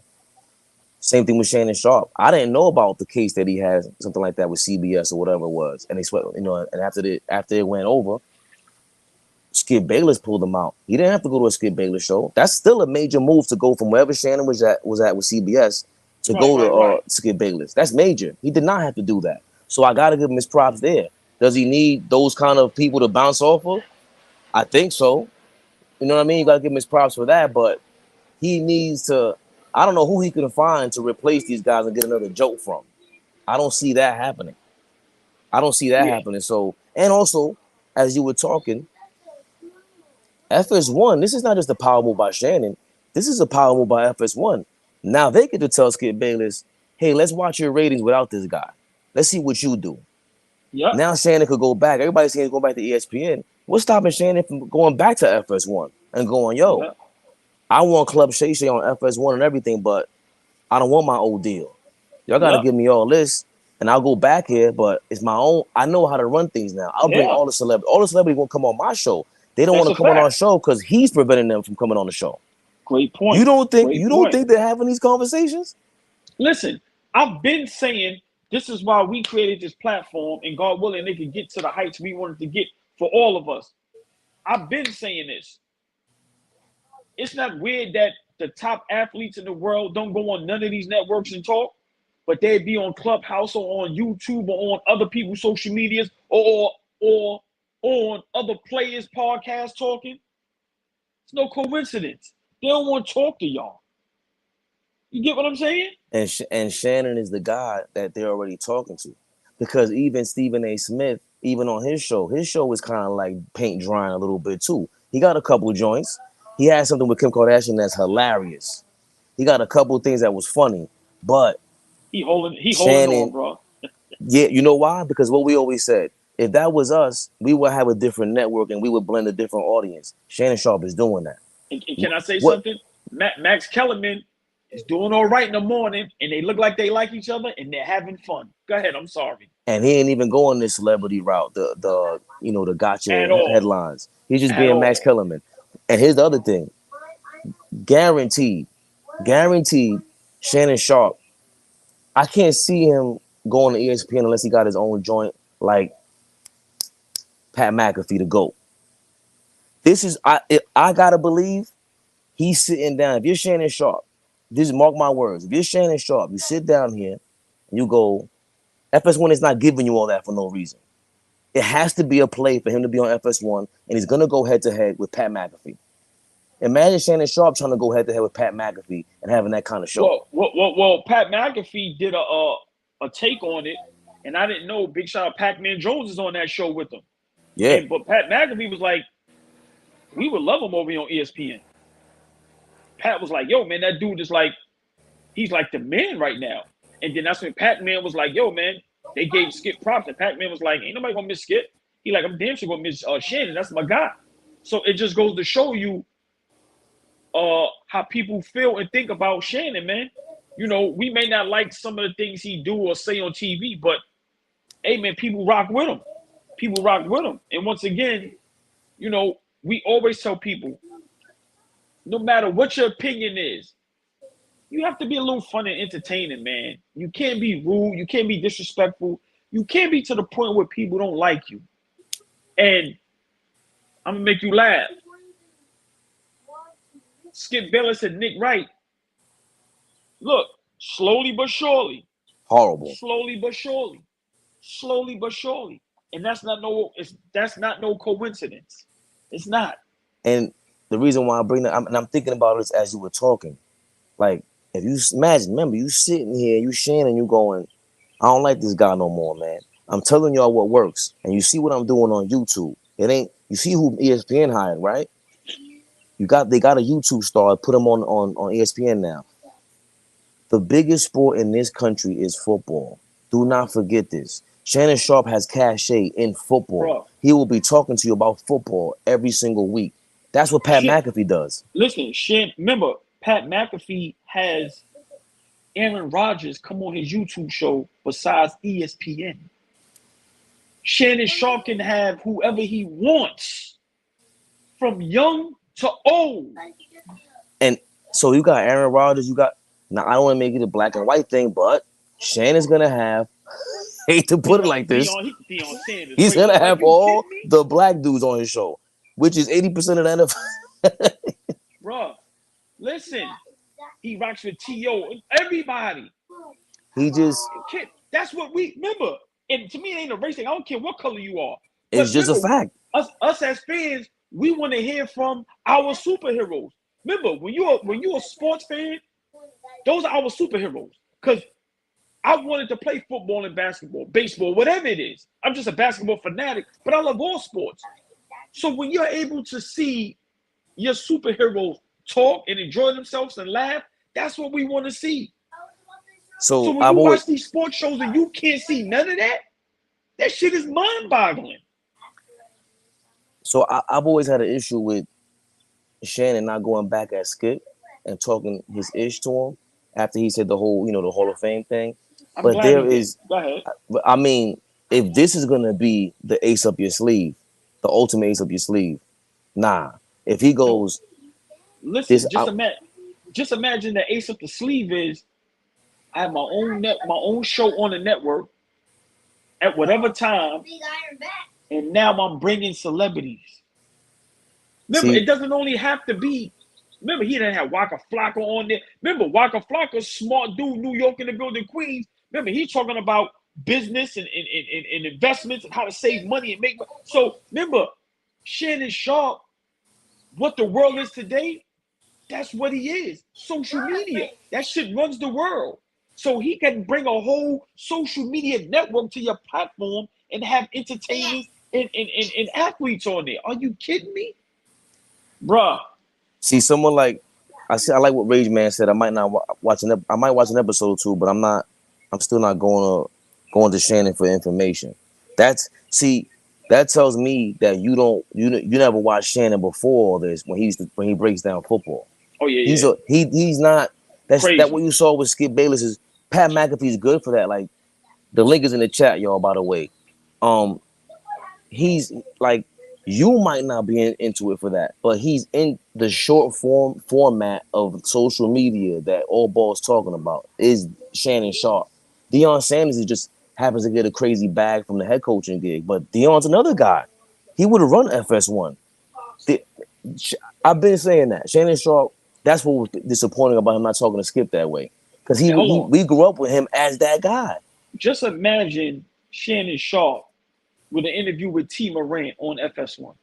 Same thing with Shannon Sharp. I didn't know about the case that he has, something like that with CBS or whatever it was. And they sweat, and after it went over, Skip Bayless pulled him out. He didn't have to go to a Skip Bayless show. That's still a major move to go from wherever Shannon was at with CBS to right, go to right, right. Skip Bayless. That's major. He did not have to do that. So I gotta give him his props there. Does he need those kind of people to bounce off of? I think so. You know what I mean? You gotta give him his props for that, but he needs to. I don't know who he can find to replace these guys and get another joke from. I don't see that happening. I don't see that Yeah, happening. So, and also, as you were talking, FS1, this is not just a power move by Shannon. This is a power move by FS1. Now they get to tell Skip Bayless, hey, let's watch your ratings without this guy. Let's see what you do. yep, Now Shannon could go back. Everybody's saying he's going back to ESPN. What's stopping Shannon from going back to FS1 and going, yo, yep. I want Club Shay Shay on FS1 and everything, but I don't want my old deal. Y'all got to Yep. give me all this, and I'll go back here, but it's my own. I know how to run things now. I'll bring Yeah, all the celebrities. All the celebrities won't come on my show. They don't that's want to a come on our fact. show because he's preventing them from coming on the show. Great You point. don't think Great you don't point. think they're having these conversations? Listen, I've been saying this is why we created this platform, and God willing, they can get to the heights we wanted to get for all of us. I've been saying this. It's not weird that the top athletes in the world don't go on none of these networks and talk, but they'd be on Clubhouse or on YouTube or on other people's social medias or on other players' podcasts talking. It's no coincidence. They don't want to talk to y'all. You get what I'm saying? And Shannon is the guy that they're already talking to, because even Stephen A. Smith, even on his show is kind of like paint drying a little bit too. He got a couple of joints. He had something with Kim Kardashian that's hilarious. He got a couple of things that was funny, but He holding on, Shannon, bro. yeah, you know why? Because what we always said, if that was us, we would have a different network and we would blend a different audience. Shannon Sharp is doing that. And can I say What? something? Max Kellerman is doing all right in the morning, and they look like they like each other, and they're having fun. Go ahead. I'm sorry. And he ain't even going this celebrity route, the At gotcha all. headlines. He's just At being Max all. Kellerman. And here's the other thing: guaranteed, guaranteed, Shannon Sharp. I can't see him going to ESPN unless he got his own joint like Pat McAfee to go. This is I gotta believe he's sitting down. If you're Shannon Sharp, this mark my words. If you're Shannon Sharp, you sit down here and you go. FS1 is not giving you all that for no reason. It has to be a play for him to be on FS1, and he's gonna go head to head with Pat McAfee. Imagine Shannon Sharp trying to go head to head with Pat McAfee and having that kind of show. Well, Pat McAfee did a take on it, and I didn't know. Big shout out, Pac-Man Jones is on that show with him. Yeah, But Pat McAfee was like, we would love him over here on ESPN. Pat was like, yo, man, that dude is like, he's like the man right now. And then that's when Pac-Man was like, yo, man, they gave Skip props, and Pac-Man was like, ain't nobody gonna miss Skip. He like, I'm damn sure gonna miss Shannon. That's my guy. So it just goes to show you how people feel and think about Shannon, man. You know, we may not like some of the things he do or say on TV, but hey, man, people rock with him. People rock with him. And once again, you know, we always tell people, no matter what your opinion is, you have to be a little fun and entertaining, man. You can't be rude. You can't be disrespectful. You can't be to the point where people don't like you. And I'm gonna make you laugh. Skip Bayless and Nick Wright. Look, slowly but surely, Horrible. slowly but surely, slowly but surely, and that's not no coincidence. It's not. And the reason why I bring that, and I'm thinking about this as you were talking. Like, if you imagine, remember, you sitting here, you Shannon, you going, I don't like this guy no more, man. I'm telling y'all what works, and you see what I'm doing on YouTube. It ain't. You see who ESPN hired, right? They got a YouTube star. Put him on ESPN now. The biggest sport in this country is football. Do not forget this. Shannon Sharp has cachet in football. Bro, He will be talking to you about football every single week. That's what Pat shit. McAfee does. Listen, shit. Remember, Pat McAfee has Aaron Rodgers come on his YouTube show besides ESPN. Shannon Sharp can have whoever he wants, from young to old. And so you got Aaron Rodgers. You got, now I don't want to make it a black and white thing, but Shannon's gonna have, hate to put it like this, Deion Sanders. he's Wait, gonna are have you all kidding me? the black dudes on his show, which is 80% of the NFL. Bruh, listen. He rocks with T.O. Everybody. He just, Kid, that's what we remember. And to me, it ain't a race thing. I don't care what color you are. But it's just a remember, fact. us as fans, we want to hear from our superheroes. Remember, when you're a sports fan, those are our superheroes. Because I wanted to play football and basketball, baseball, whatever it is. I'm just a basketball fanatic, but I love all sports. So when you're able to see your superheroes talk and enjoy themselves and laugh, that's what we want to see. So So when I've you always, watch these sports shows and you can't see none of that, that shit is mind-boggling. I've always had an issue with Shannon not going back at Skip and talking his ish to him after he said the whole, the Hall of Fame thing. I'm But glad he there did. is, Go ahead. I mean, if this is gonna be the ace up your sleeve, the ultimate ace up your sleeve, nah. If he No, goes this, listen. Just imagine the ace up the sleeve is I have my own show on the network at whatever time, and now I'm bringing celebrities. Remember, see, it doesn't only have to be. Remember, he didn't have Waka Flocka on there. Remember, Waka Flocka, smart dude, New York in the building, Queens. Remember, he's talking about business and investments and how to save money and make money. So remember, Shannon Sharp, what the world is today, that's what he is. Social media. That shit runs the world. So he can bring a whole social media network to your platform and have entertainers and athletes on there. Are you kidding me? Bruh. someone like, I like what Rage Man said. I might not watch I might watch an episode or two, but I'm still not going to Shannon for information. That's see, that tells me that you never watched Shannon before all this when he breaks down football. Oh, yeah, yeah. He's not, that what Crazy. you saw with Skip Bayless is Pat McAfee's good for that. Like, the link is in the chat, y'all, by the way. Um he's like, you might not be into it for that, but he's in the short format of social media that All Ball's talking about is Shannon Sharp. Deion Sanders is just happens to get a crazy bag from the head coaching gig, but Deion's another guy. He would have run FS1. The, I've been saying that Shannon Sharp. That's what was disappointing about him not talking to Skip that way, because Okay, hold on. we grew up with him as that guy. Just imagine Shannon Sharp with an interview with T. Morant on FS1,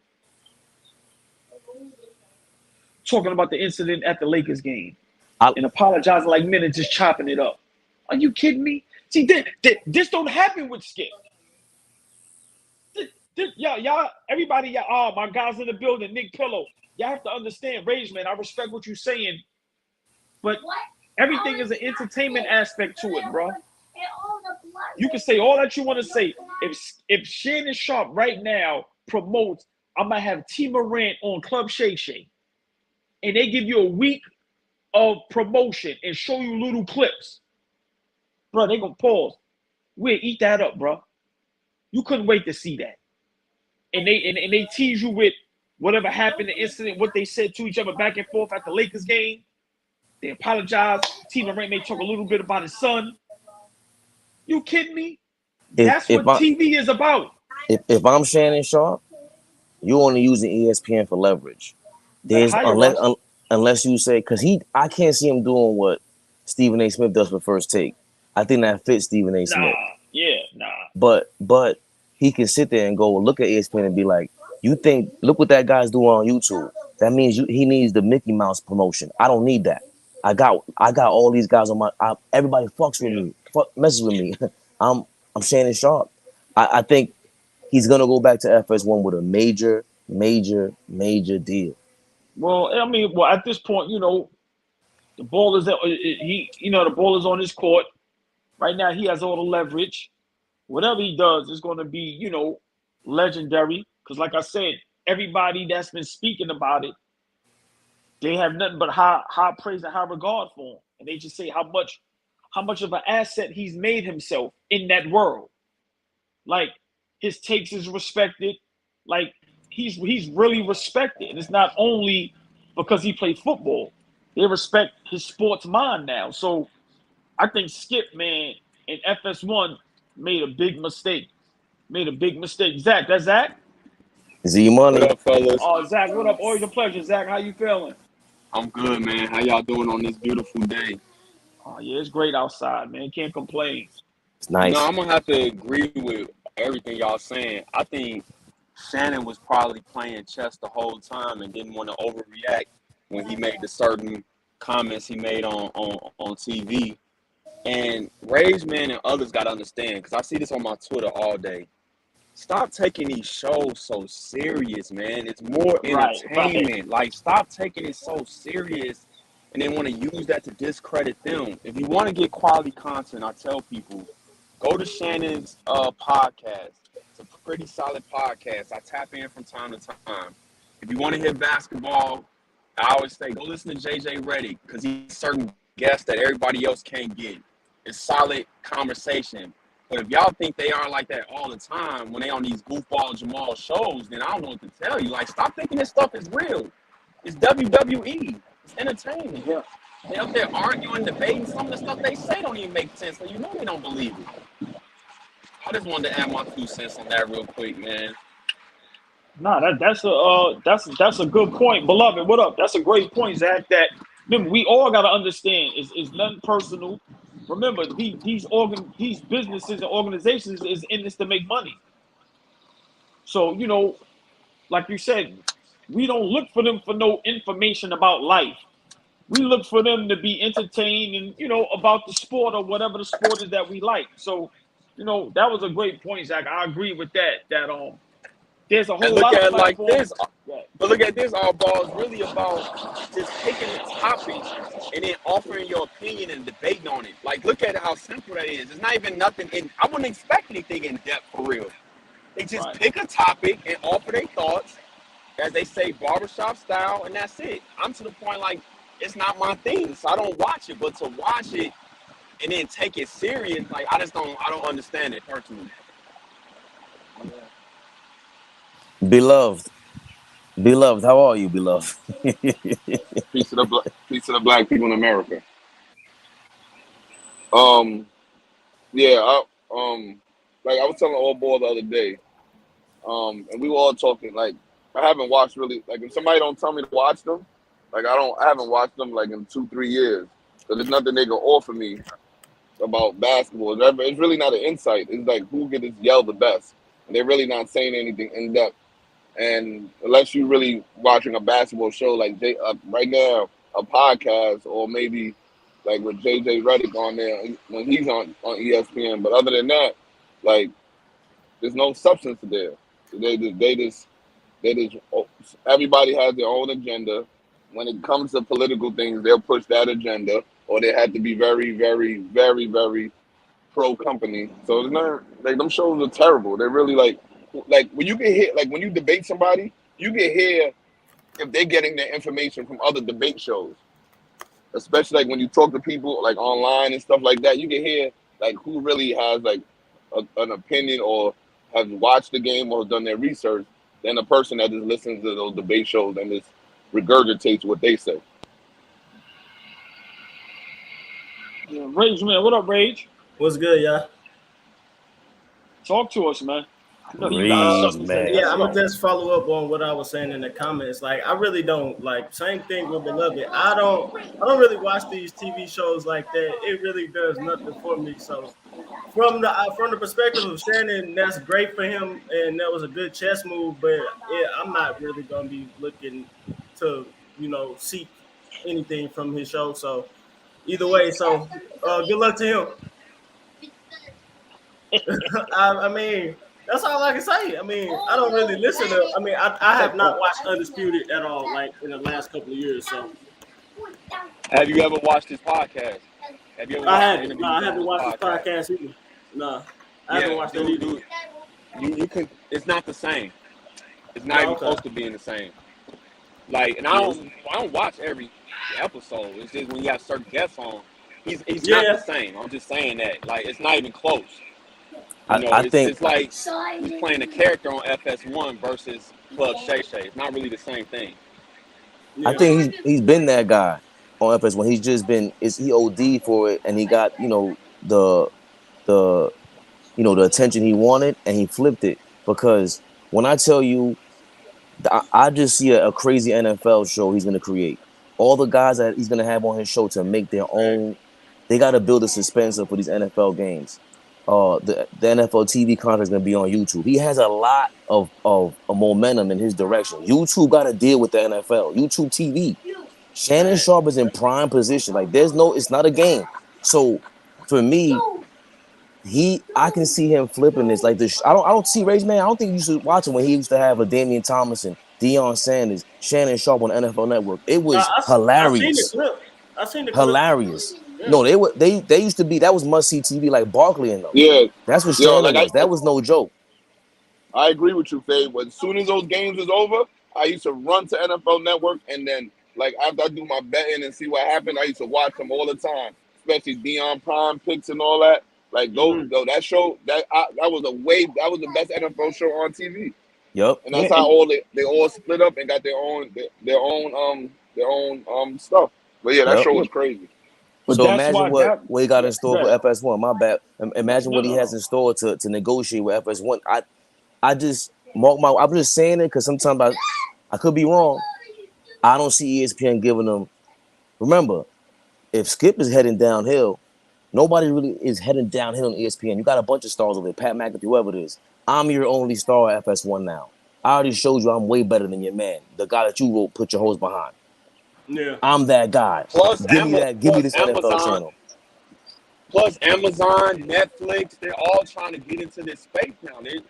talking about the incident at the Lakers game I, and apologizing like men and just chopping it up. Are you kidding me? See, this don't happen with Skip. Y'all, everybody, y'all, my guys in the building, Nick Pillow, y'all have to understand, Rage Man, I respect what you're saying, but everything is an entertainment aspect to it, bro. You can say all that you want to say. If Shannon Sharp right now promotes, I'm gonna have T Morant on Club Shay Shay, and they give you a week of promotion and show you little clips, bro, they gonna pause. We'll eat that up, bro. You couldn't wait to see that. And they tease you with whatever happened, the incident, what they said to each other back and forth at the Lakers game. They apologize. T Morant may talk a little bit about his son. You kidding me? If That's if what I TV is about. if I'm Shannon Sharp, you're only using ESPN for leverage. Better There's hire us. unless you say, because I can't see him doing what Stephen A. Smith does for First Take. I think that fits Stephen A. Smith. Nah, yeah, nah. But he can sit there and go look at ESPN and be like, you think look what that guy's doing on YouTube. That means he needs the Mickey Mouse promotion. I don't need that. I got all these guys on everybody fucks with Yeah. me, messes with me. I'm I'm Shannon Sharp. I think he's gonna go back to FS1 with a major deal. Well, I mean, well, at this point, the ball is the ball is on his court right now. He has all the leverage. Whatever he does is going to be, legendary. Because, like I said, everybody that's been speaking about it, they have nothing but high praise and high regard for him, and they just say how much of an asset he's made himself in that world. Like his takes is respected. Like he's really respected. And it's not only because he played football. They respect his sports mind now. So I think Skip, man, in FS1 made a big mistake. Made a big mistake. Zach, that's Zach? Z What Money. up, fellas? Oh, Zach, what up? Always a pleasure. Zach, how you feeling? I'm good, man. How y'all doing on this beautiful day? Oh, yeah, it's great outside, man. Can't complain. It's nice. I'm gonna have to agree with everything y'all saying. I think Shannon was probably playing chess the whole time and didn't want to overreact when he made the certain comments he made on TV. And Rage Man and others got to understand, because I see this on my Twitter all day. Stop taking these shows so serious, man. It's more Right, right. entertainment. Like, stop taking it so serious and then want to use that to discredit them. If you want to get quality content, I tell people, go to Shannon's podcast. It's a pretty solid podcast. I tap in from time to time. If you want to hear basketball, I always say go listen to JJ Redick, because he's certain guests that everybody else can't get. It's solid conversation. But if y'all think they are like that all the time when they on these goofball Jamal shows, then I don't know what to tell you. Like, stop thinking this stuff is real. It's WWE. It's entertainment. Yeah. They up there arguing, debating. Some of the stuff they say don't even make sense, so you know they don't believe it. I just wanted to add my 2 cents on that real quick, man. Nah, that's a good point, beloved. What up? That's a great point, Zach. That remember, we all got to understand. It's nothing personal. Remember, these businesses and organizations is in this to make money. So like you said, we don't look for them for no information about life. We look for them to be entertained and about the sport or whatever the sport is that we like. So that was a great point, Zach. I agree with that. That there's a And whole look lot at of it like platforms. this. Yeah, But look at this, all ball is really about just picking a topic and then offering your opinion and debating on it. Like, look at how simple that is. It's not even nothing in, I wouldn't expect anything in depth for real. They just right. pick a topic and offer their thoughts, as they say, barbershop style, and that's it. I'm to the point like it's not my thing, so I don't watch it. But to watch it and then take it serious, like I don't understand it personally. Yeah. Beloved. Beloved, how are you, beloved? Piece of the black people in America. Um, yeah, like I was telling old boy the other day, and we were all talking. Like, I haven't watched really. Like, if somebody don't tell me to watch them, like I haven't watched them like in 2-3 years. So there's nothing they can offer me about basketball. It's really not an insight. It's like who can just yell the best, and they're really not saying anything in depth. And unless you're really watching a basketball show like right now, a podcast, or maybe like with JJ Redick on there when he's on ESPN. But other than that, like there's no substance there. They just everybody has their own agenda. When it comes to political things, they'll push that agenda, or they have to be very, very, very, very pro company. So it's not like them shows are terrible. They're really like when you can hear like when you debate somebody, you can hear if they're getting their information from other debate shows. Especially like when you talk to people like online and stuff like that, you can hear like who really has like an opinion or has watched the game or done their research than a person that just listens to those debate shows and just regurgitates what they say. Yeah, Rage, man. What up, Rage? What's good, y'all? Talk to us, man. I know you got Rage, something to say. man. Let's Yeah, I'm go. gonna just follow up on what I was saying in the comments. Like, I really don't like same thing with Beloved. I don't really watch these TV shows like that. It really does nothing for me. So from the perspective of Shannon, that's great for him, and that was a good chess move. But yeah, I'm not really gonna be looking to seek anything from his show. So either way, so good luck to him. I mean, that's all I can say. I mean, I don't really listen to. I mean, I have not watched Undisputed at all, like in the last couple of years. So Have you ever watched his podcast? Have you ever I watched the haven't. No, interviews I on haven't his watched his podcast? podcast either. No, I haven't Yeah, watched that dude, either. you can. It's not the same. It's not Oh, even okay. close to being the same. Like, and Yeah. I don't watch every episode. It's just when you have certain guests on, he's not the Yeah. same. I'm just saying that. Like, it's not even close. I think It's like he's playing a character on FS1 versus Club Shay Shay. It's not really the same thing. I Yeah. think he's been that guy on FS when he's just been is he OD for it and he got the the attention he wanted and he flipped it because when I tell you I just see a crazy NFL show he's gonna create. All the guys that he's gonna have on his show to make their own. They got to build a suspense up for these NFL games. The NFL TV contract is gonna be on YouTube. He has a lot of momentum in his direction. YouTube got to deal with the NFL. YouTube TV. Shannon Sharp is in prime position. Like it's not a game. So for me, I can see him flipping this like this. I don't see Rage Man. I don't think you used to watch him when he used to have a Damian Thomason, Deion Sanders, Shannon Sharp on NFL Network. It No, was I seen the hilarious, clip. I seen the clip. hilarious. Yeah. No, they used to be that was must see TV like Barkley and them. Yeah, That's what yo, Shannon was. That was no joke. I agree with you, Faye. But as soon as those games was over, I used to run to NFL Network, and then like after I do my betting and see what happened, I used to watch them all the time, especially Dion Prime picks and all that. Like Mm-hmm. that show that was that was the best NFL show on TV, Yep. and Yeah, that's how and they all split up and got their own stuff. But yeah, that Yep. show yeah, was crazy. but So that's imagine why what that. he got Yeah, in store for that. FS1. My bad. Imagine No, what he no, has no. in store to negotiate with FS1. I just mark my. I'm just saying it because sometimes I could be wrong. I don't see ESPN giving them. Remember, if Skip is heading downhill, nobody really is heading downhill on ESPN. You got a bunch of stars over there, Pat McAfee, whoever it is. I'm your only star at FS1 now. I already showed you I'm way better than your man, the guy that you wrote put your hose behind. Yeah. I'm that guy. Plus, Give me that. Give me this NFL Amazon, channel. plus Amazon, Netflix, they're all trying to get into this space now. These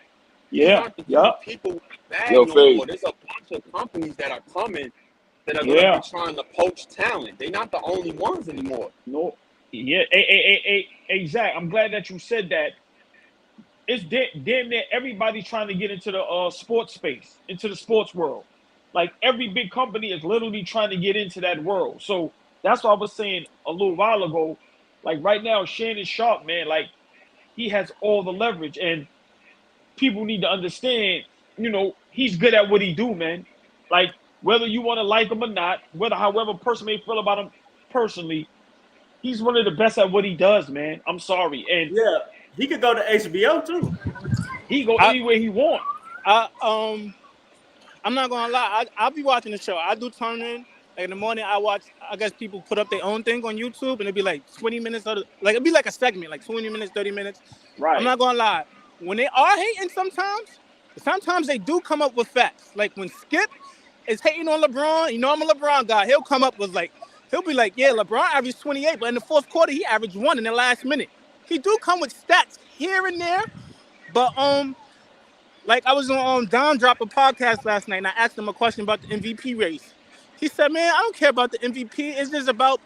Yeah, aren't the yeah, few people with the bag Yo, no Faye. more. There's a bunch of companies that are coming that are going to be yeah. trying to poach talent. They're not the only ones anymore. No, yeah. Hey, Zach, I'm glad that you said that. It's damn near everybody trying to get into the sports space, into the sports world. Like every big company is literally trying to get into that world. So that's what I was saying a little while ago. Like right now, Shannon Sharp, man, like he has all the leverage, and people need to understand. He's good at what he do, man. Like whether you want to like him or not, whether however person may feel about him personally, he's one of the best at what he does, man. I'm sorry, and Yeah. He could go to HBO too. he go I, anywhere he want. I'm not gonna lie. I'll be watching the show. I do turn in. Like in the morning, I watch. I guess people put up their own thing on YouTube, and it'd be like 20 minutes. Like it'd be like a segment, like 20 minutes, 30 minutes. I'm Right. not gonna lie. When they are hating, sometimes they do come up with facts. Like when Skip is hating on LeBron, I'm a LeBron guy. He'll be like, yeah, LeBron averaged 28, but in the fourth quarter he averaged 1 in the last minute. He do come with stats here and there, but like I was on Don Drop a podcast last night, and I asked him a question about the MVP race. He said, "Man, I don't care about the MVP. It's just about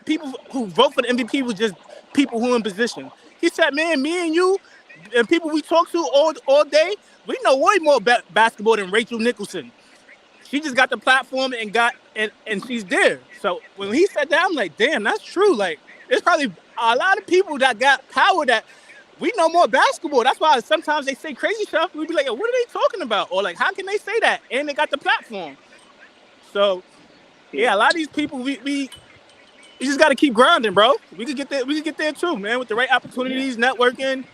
people who vote for the MVP was just people who in position." He said, man, me and you and people we talk to all day, we know way more basketball than Rachel Nicholson. She just got the platform and she's there. So when he said that, I'm like, damn, that's true. Like, there's probably a lot of people that got power that we know more basketball. That's why sometimes they say crazy stuff. We be like, what are they talking about? Or like, how can they say that? And they got the platform. So yeah, a lot of these people we just got to keep grinding, bro. We could get there. We could get there too, man, with the right opportunities, networking,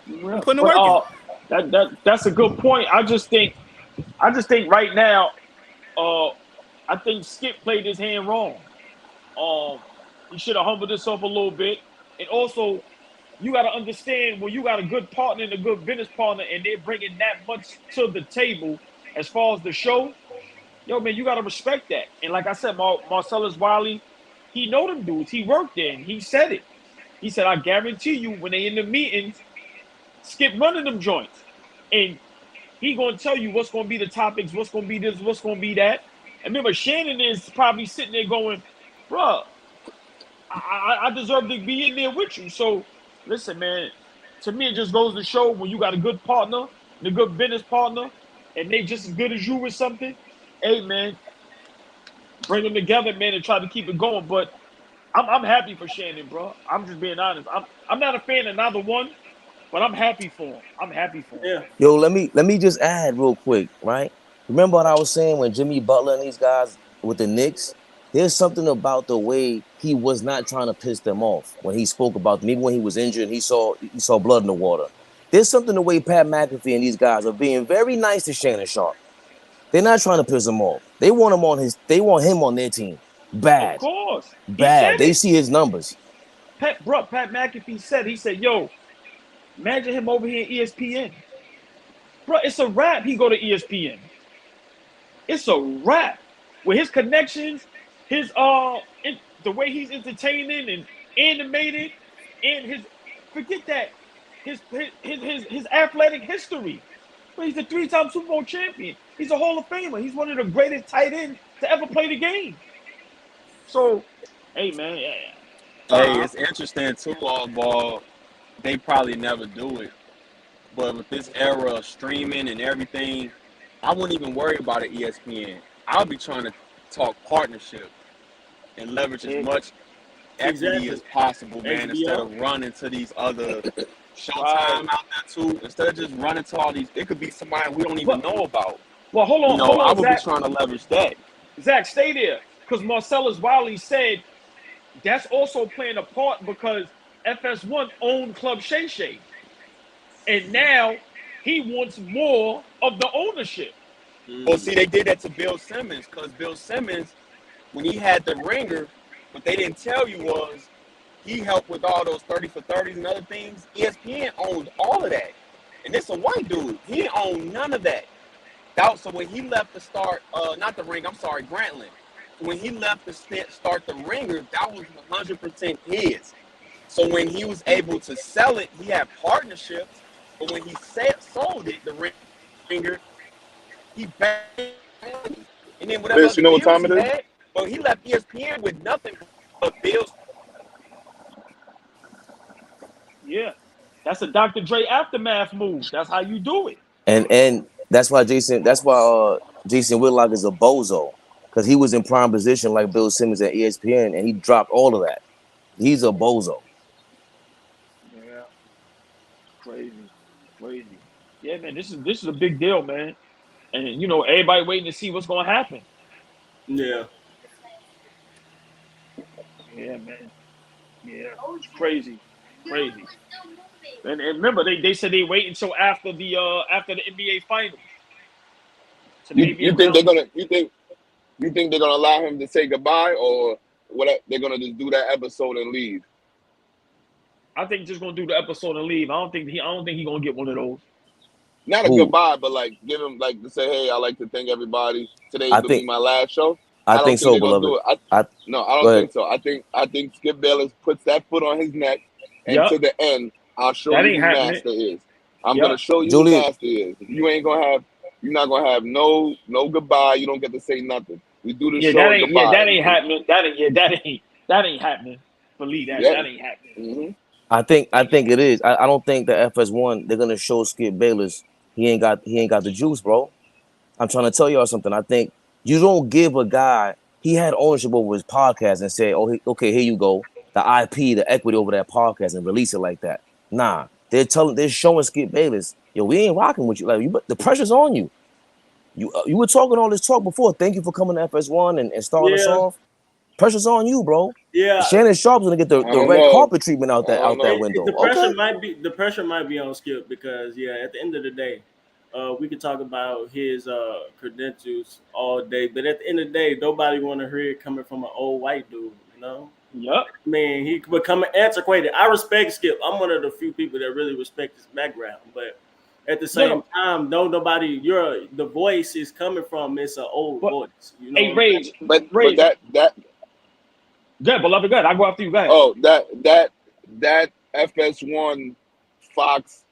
and putting the But work in. that's a good point. I just think right now, I think Skip played his hand wrong. He should have humbled himself a little bit, and also you got to understand when you got a good partner and a good business partner, and they're bringing that much to the table as far as the show. Yo, man, you got to respect that. And like I said, Marcellus Wiley, he know them dudes. He worked there, and he said it. He said, I guarantee you, when they in the meetings, Skip running them joints, and he gonna tell you what's gonna be the topics, what's gonna be this, what's gonna be that. And remember, Shannon is probably sitting there going, bruh, I deserve to be in there with you. So listen, man, to me it just goes to show when you got a good partner and a good business partner, and they just as good as you with something, hey man, bring them together, man, and try to keep it going. But I'm happy for Shannon, bro. I'm just being honest. I'm not a fan of neither one, but I'm happy for him. I'm happy for him. Yeah. Yo, let me just add real quick, right? Remember what I was saying when Jimmy Butler and these guys with the Knicks? There's something about the way he was not trying to piss them off when he spoke about them. Even when he was injured, he saw blood in the water. There's something the way Pat McAfee and these guys are being very nice to Shannon Sharp. They're not trying to piss him off. They want him on their team. Of Bad. course. He Bad. said They it. see his numbers. Pat McAfee said, he said, yo, imagine him over here at ESPN. Bro, it's a wrap. He go to ESPN. It's a wrap. With his connections, his the way he's entertaining and animated, and his forget that his athletic history. But he's a 3-time Super Bowl champion. He's a Hall of Famer. He's one of the greatest tight ends to ever play the game. So, hey man, Hey, it's interesting too, AllBall. They probably never do it, but with this era of streaming and everything, I wouldn't even worry about an ESPN. I'll be trying to talk partnership and leverage as much equity as possible, man, instead of running to these other Showtime out there too. Instead of just running to all these, it could be somebody we don't even know about. Well, hold on, I would Zach. be trying to leverage that. Zach, stay there, because Marcellus Wiley said that's also playing a part because FS1 owned Club Shay Shay, and now he wants more of the ownership. Well, see, they did that to Bill Simmons, because Bill Simmons, when he had the ringer, what they didn't tell you was he helped with all those 30 for 30s and other things. ESPN owned all of that. And it's a white dude. He owned none of that. So when he left to start, not the ring, I'm sorry, Grantland. When he left to start the ringer, that was 100% his. So when he was able to sell it, he had partnerships. But when he sold it, the ringer, he banked money. And then whatever Vince, you know what time it is? had, well, he left ESPN with nothing but bills. Yeah, that's a Dr. Dre aftermath move. That's how you do it. And that's why Jason Whitlock is a bozo, because he was in prime position like Bill Simmons at ESPN, and he dropped all of that. He's a bozo. Yeah, crazy. Yeah, man, this is a big deal, man. And you know, everybody waiting to see what's gonna happen. Yeah. Yeah, man. Yeah, it's crazy. And remember, they said they wait until after the NBA finals. You think they're gonna allow him to say goodbye, or what? They're gonna just do that episode and leave? I think just gonna do the episode and leave. I don't think he gonna get one of those. Not a goodbye, but like give him like to say, hey, I'd like to thank everybody. Today's gonna be my last show. I don't think so, they're gonna beloved. do it. I don't think so. I think Skip Bayless puts that foot on his neck, and to the end, I'll show you who master is. I'm gonna show you who master is. You're not gonna have no goodbye. You don't get to say nothing. We do the show. That ain't happening. That ain't happening. Believe that. That ain't happening. I think it is. I don't think the FS1 they're gonna show Skip Bayless. He ain't got the juice, bro. I'm trying to tell y'all something. I think you don't give a guy. He had ownership over his podcast and say, "Oh, okay, here you go, the IP, the equity over that podcast," and release it like that. Nah, they're showing Skip Bayless, yo, we ain't rocking with you. Like, the pressure's on you. You were talking all this talk before. Thank you for coming to FS1 and starting us Yeah, off. Pressure's on you, bro. yeah. Shannon Sharp's gonna get I the don't red know. carpet treatment out I don't that know. window. The pressure Okay. might be on Skip because at the end of the day, we could talk about his credentials all day, but at the end of the day, nobody want to hear it coming from an old white dude. You know, Yep. I mean, he become antiquated. I respect Skip. I'm one of the few people that really respect his background, but at the same time, the voice is coming from it's an old But voice. You know, hey, Rage, But Rage, that good, beloved, good. I go after you, go ahead. oh that FS1 Fox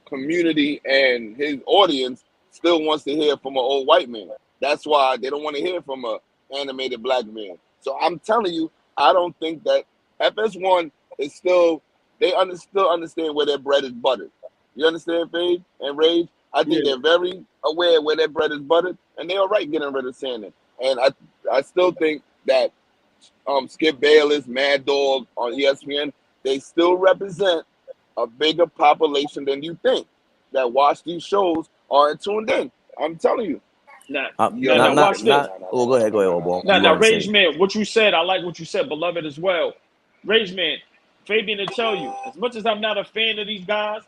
community and his audience still wants to hear from an old white man. That's why they don't want to hear from a animated black man. So I'm telling you, I don't think that FS1 is still still understand where their bread is buttered. You understand, Fade and Rage? I think they're very aware where their bread is buttered, and they're all right getting rid of Shannon. And I still think that Skip Bayless, Mad Dog on ESPN, they still represent a bigger population than you think that watch these shows are tuned in. I'm telling you. Now, Yo, watch this. Oh, go ahead, old boy. Now, Rage Man, what you said, I like what you said, beloved, as well. Rage Man, Fabian, to tell you, as much as I'm not a fan of these guys,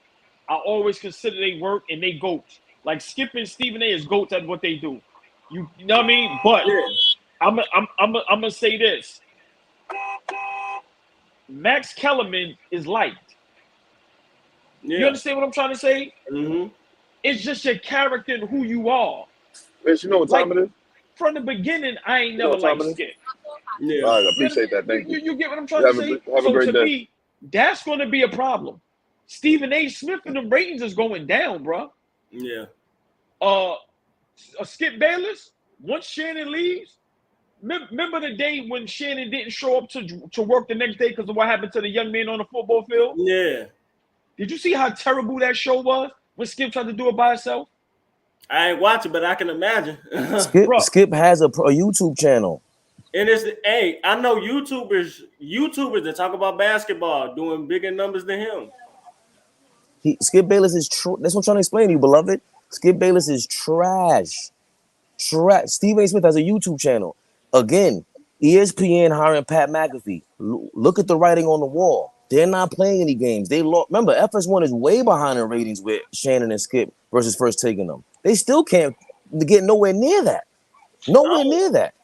I always consider they work and they goats. Like Skip and Stephen A is goats at what they do. You know what I mean? But I'm gonna say this: Max Kellerman is liked. You understand what I'm trying to say? Mm-hmm. It's just your character and who you are. Rich, you know what time it is? From the beginning, I ain't never liked Skip. Yeah. All right, I appreciate that. Thank you. You get what I'm trying to say? Have a great day. Me, that's going to be a problem. Stephen A. Smith and the ratings is going down, bro. Yeah. Skip Bayless, once Shannon leaves, remember the day when Shannon didn't show up to work the next day because of what happened to the young man on the football field? Yeah. Did you see how terrible that show was when Skip tried to do it by himself? I ain't watching, but I can imagine. Skip has a YouTube channel. And I know YouTubers that talk about basketball doing bigger numbers than him. Skip Bayless is that's what I'm trying to explain to you, beloved. Skip Bayless is trash. Stephen A. Smith has a YouTube channel. Again, ESPN hiring Pat McAfee. Look at the writing on the wall. They're not playing any games. They lost. Remember, FS1 is way behind in ratings with Shannon and Skip versus First Taking Them. They still can't get nowhere near that. Nowhere near that.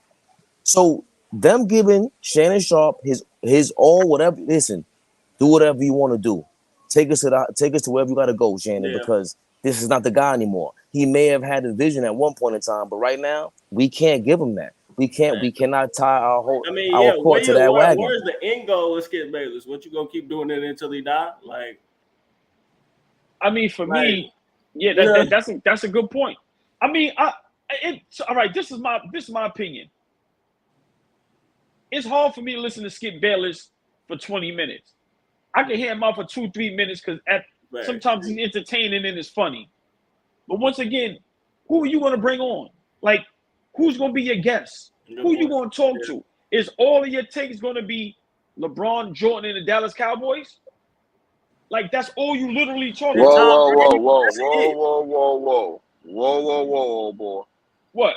So them giving Shannon Sharp his all, whatever. Listen, do whatever you want to do. Take us to wherever you got to go, Shannon, because this is not the guy anymore. He may have had a vision at one point in time, but right now we can't give him that. We cannot tie our court to that wagon. Where's the end goal with Skip Bayless? What you gonna keep doing it until he die? Like, I mean, for me, that's a good point. I mean, all right. This is my opinion. It's hard for me to listen to Skip Bayless for 20 minutes. I can hear him out for 2-3 minutes because sometimes he's entertaining and it's funny. But once again, who are you going to bring on? Like, who's going to be your guest? Who are you going to talk to? Is all of your takes going to be LeBron, Jordan, and the Dallas Cowboys? Like, that's all you literally talk about. Whoa, boy. What?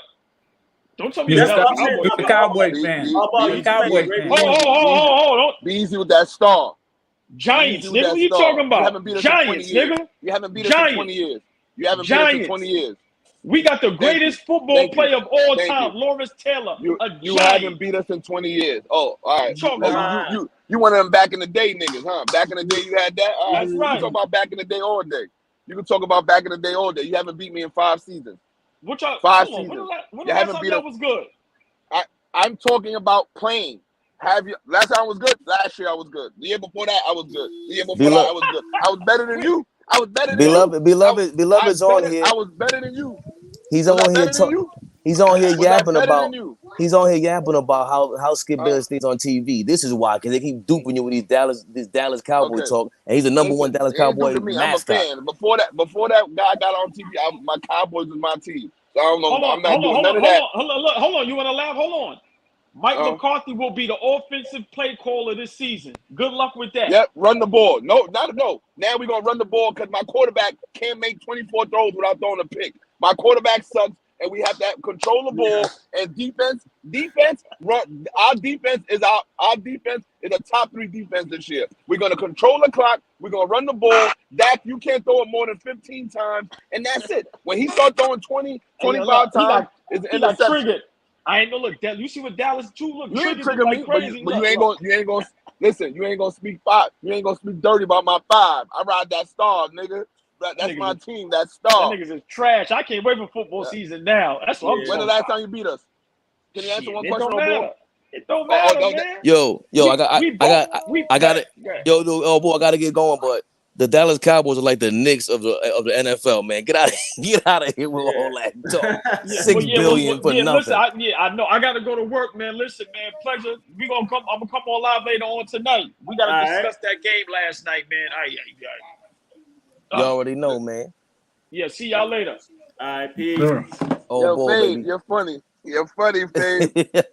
Don't tell me He's you're a Cowboy fan. He's a Cowboy fan. Oh, Be easy with that star. Giants, nigga. What you talking about? You haven't beat us Giants, in 20 years. nigga. You haven't beat us in 20 years. You haven't beat us in 20 years. We got the greatest football player of all time, Lawrence Taylor. You haven't beat us in 20 years. Oh, all right. You one of them back in the day niggas, huh? Back in the day you had that? All right. That's right. You can talk about back in the day all day. You can talk about back in the day all day. You haven't beat me in 5 seasons. What y'all? 5 seasons. When the last time that was good? I'm talking about playing. Last time I was good? Last year I was good. The year before that I was good. The year before that I was good. I was better than you. I was better than you. Beloved's on here. I was better than you. He's on here. He's on here Was that yapping better about. than you? He's on here yapping about how Skip Bayless stays on TV. This is why, because they keep duping you with this Dallas Cowboy Okay. talk, and he's the number one Listen, Dallas they ain't Cowboy duping me. I'm a mascot. fan. Before that guy got on TV, my Cowboys was my team. So I don't know. I'm not doing none of that. Hold on. You want to laugh? Hold on. Mike McCarthy will be the offensive play caller this season. Good luck with that. Yep, run the ball. No. Now we're going to run the ball because my quarterback can't make 24 throws without throwing a pick. My quarterback sucks, and we have to control the ball. And defense, run. Our defense is a top 3 defense this year. We're going to control the clock. We're going to run the ball. Dak, you can't throw it more than 15 times, and that's it. When he starts throwing 20, 25 times, it's an interception. Triggered. I ain't gonna look. You see what Dallas too look. You ain't triggered me, like crazy. but you ain't gonna listen. You ain't gonna speak You ain't gonna speak dirty about my 5. I ride that star, nigga. That's my team. That star. That niggas is trash. I can't wait for football season now. That's what I'm talking. When the last time you beat us? Can you answer one question or more? It don't matter, man. Yo, I got it. Yo, oh boy, I gotta get going, but the Dallas Cowboys are like the Knicks of the NFL, man. Get out of here with all that talk. $6 billion for nothing. Listen, I know. I gotta go to work, man. Listen, man, pleasure. I'm gonna come on live later on tonight. We gotta discuss that game last night, man. You already know, man. Yeah, see y'all later. All right, peace. Sure. Oh yo, boy, Fabe, baby. you're funny. You're funny, Fabe.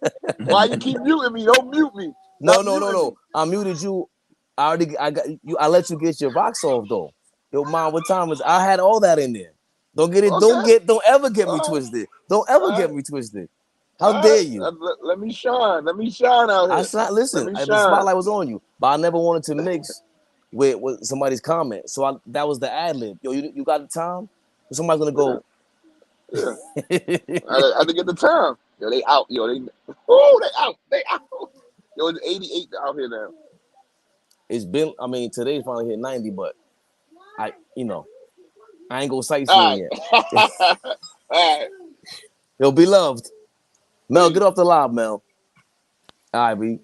Why you keep muting me? Don't mute me. No. I muted you. I got you. I let you get your rocks off though. Yo, mom, what time is? I had all that in there. Don't get it. Okay. Don't ever get me twisted. Don't ever get me twisted. How dare you? Let me shine. Let me shine out here. Listen, the spotlight was on you, but I never wanted to mix with somebody's comment. So that was the ad lib. Yo, you got the time? Somebody's gonna go. Yeah. I had to get the time. Yo, they out. Yo, they out. They out. Yo, it's 88 out here now. It's been. I mean, today's finally hit 90, but I ain't go sightseeing All yet. right. All right. He'll be loved. Mel, get off the live, Mel. All right, B.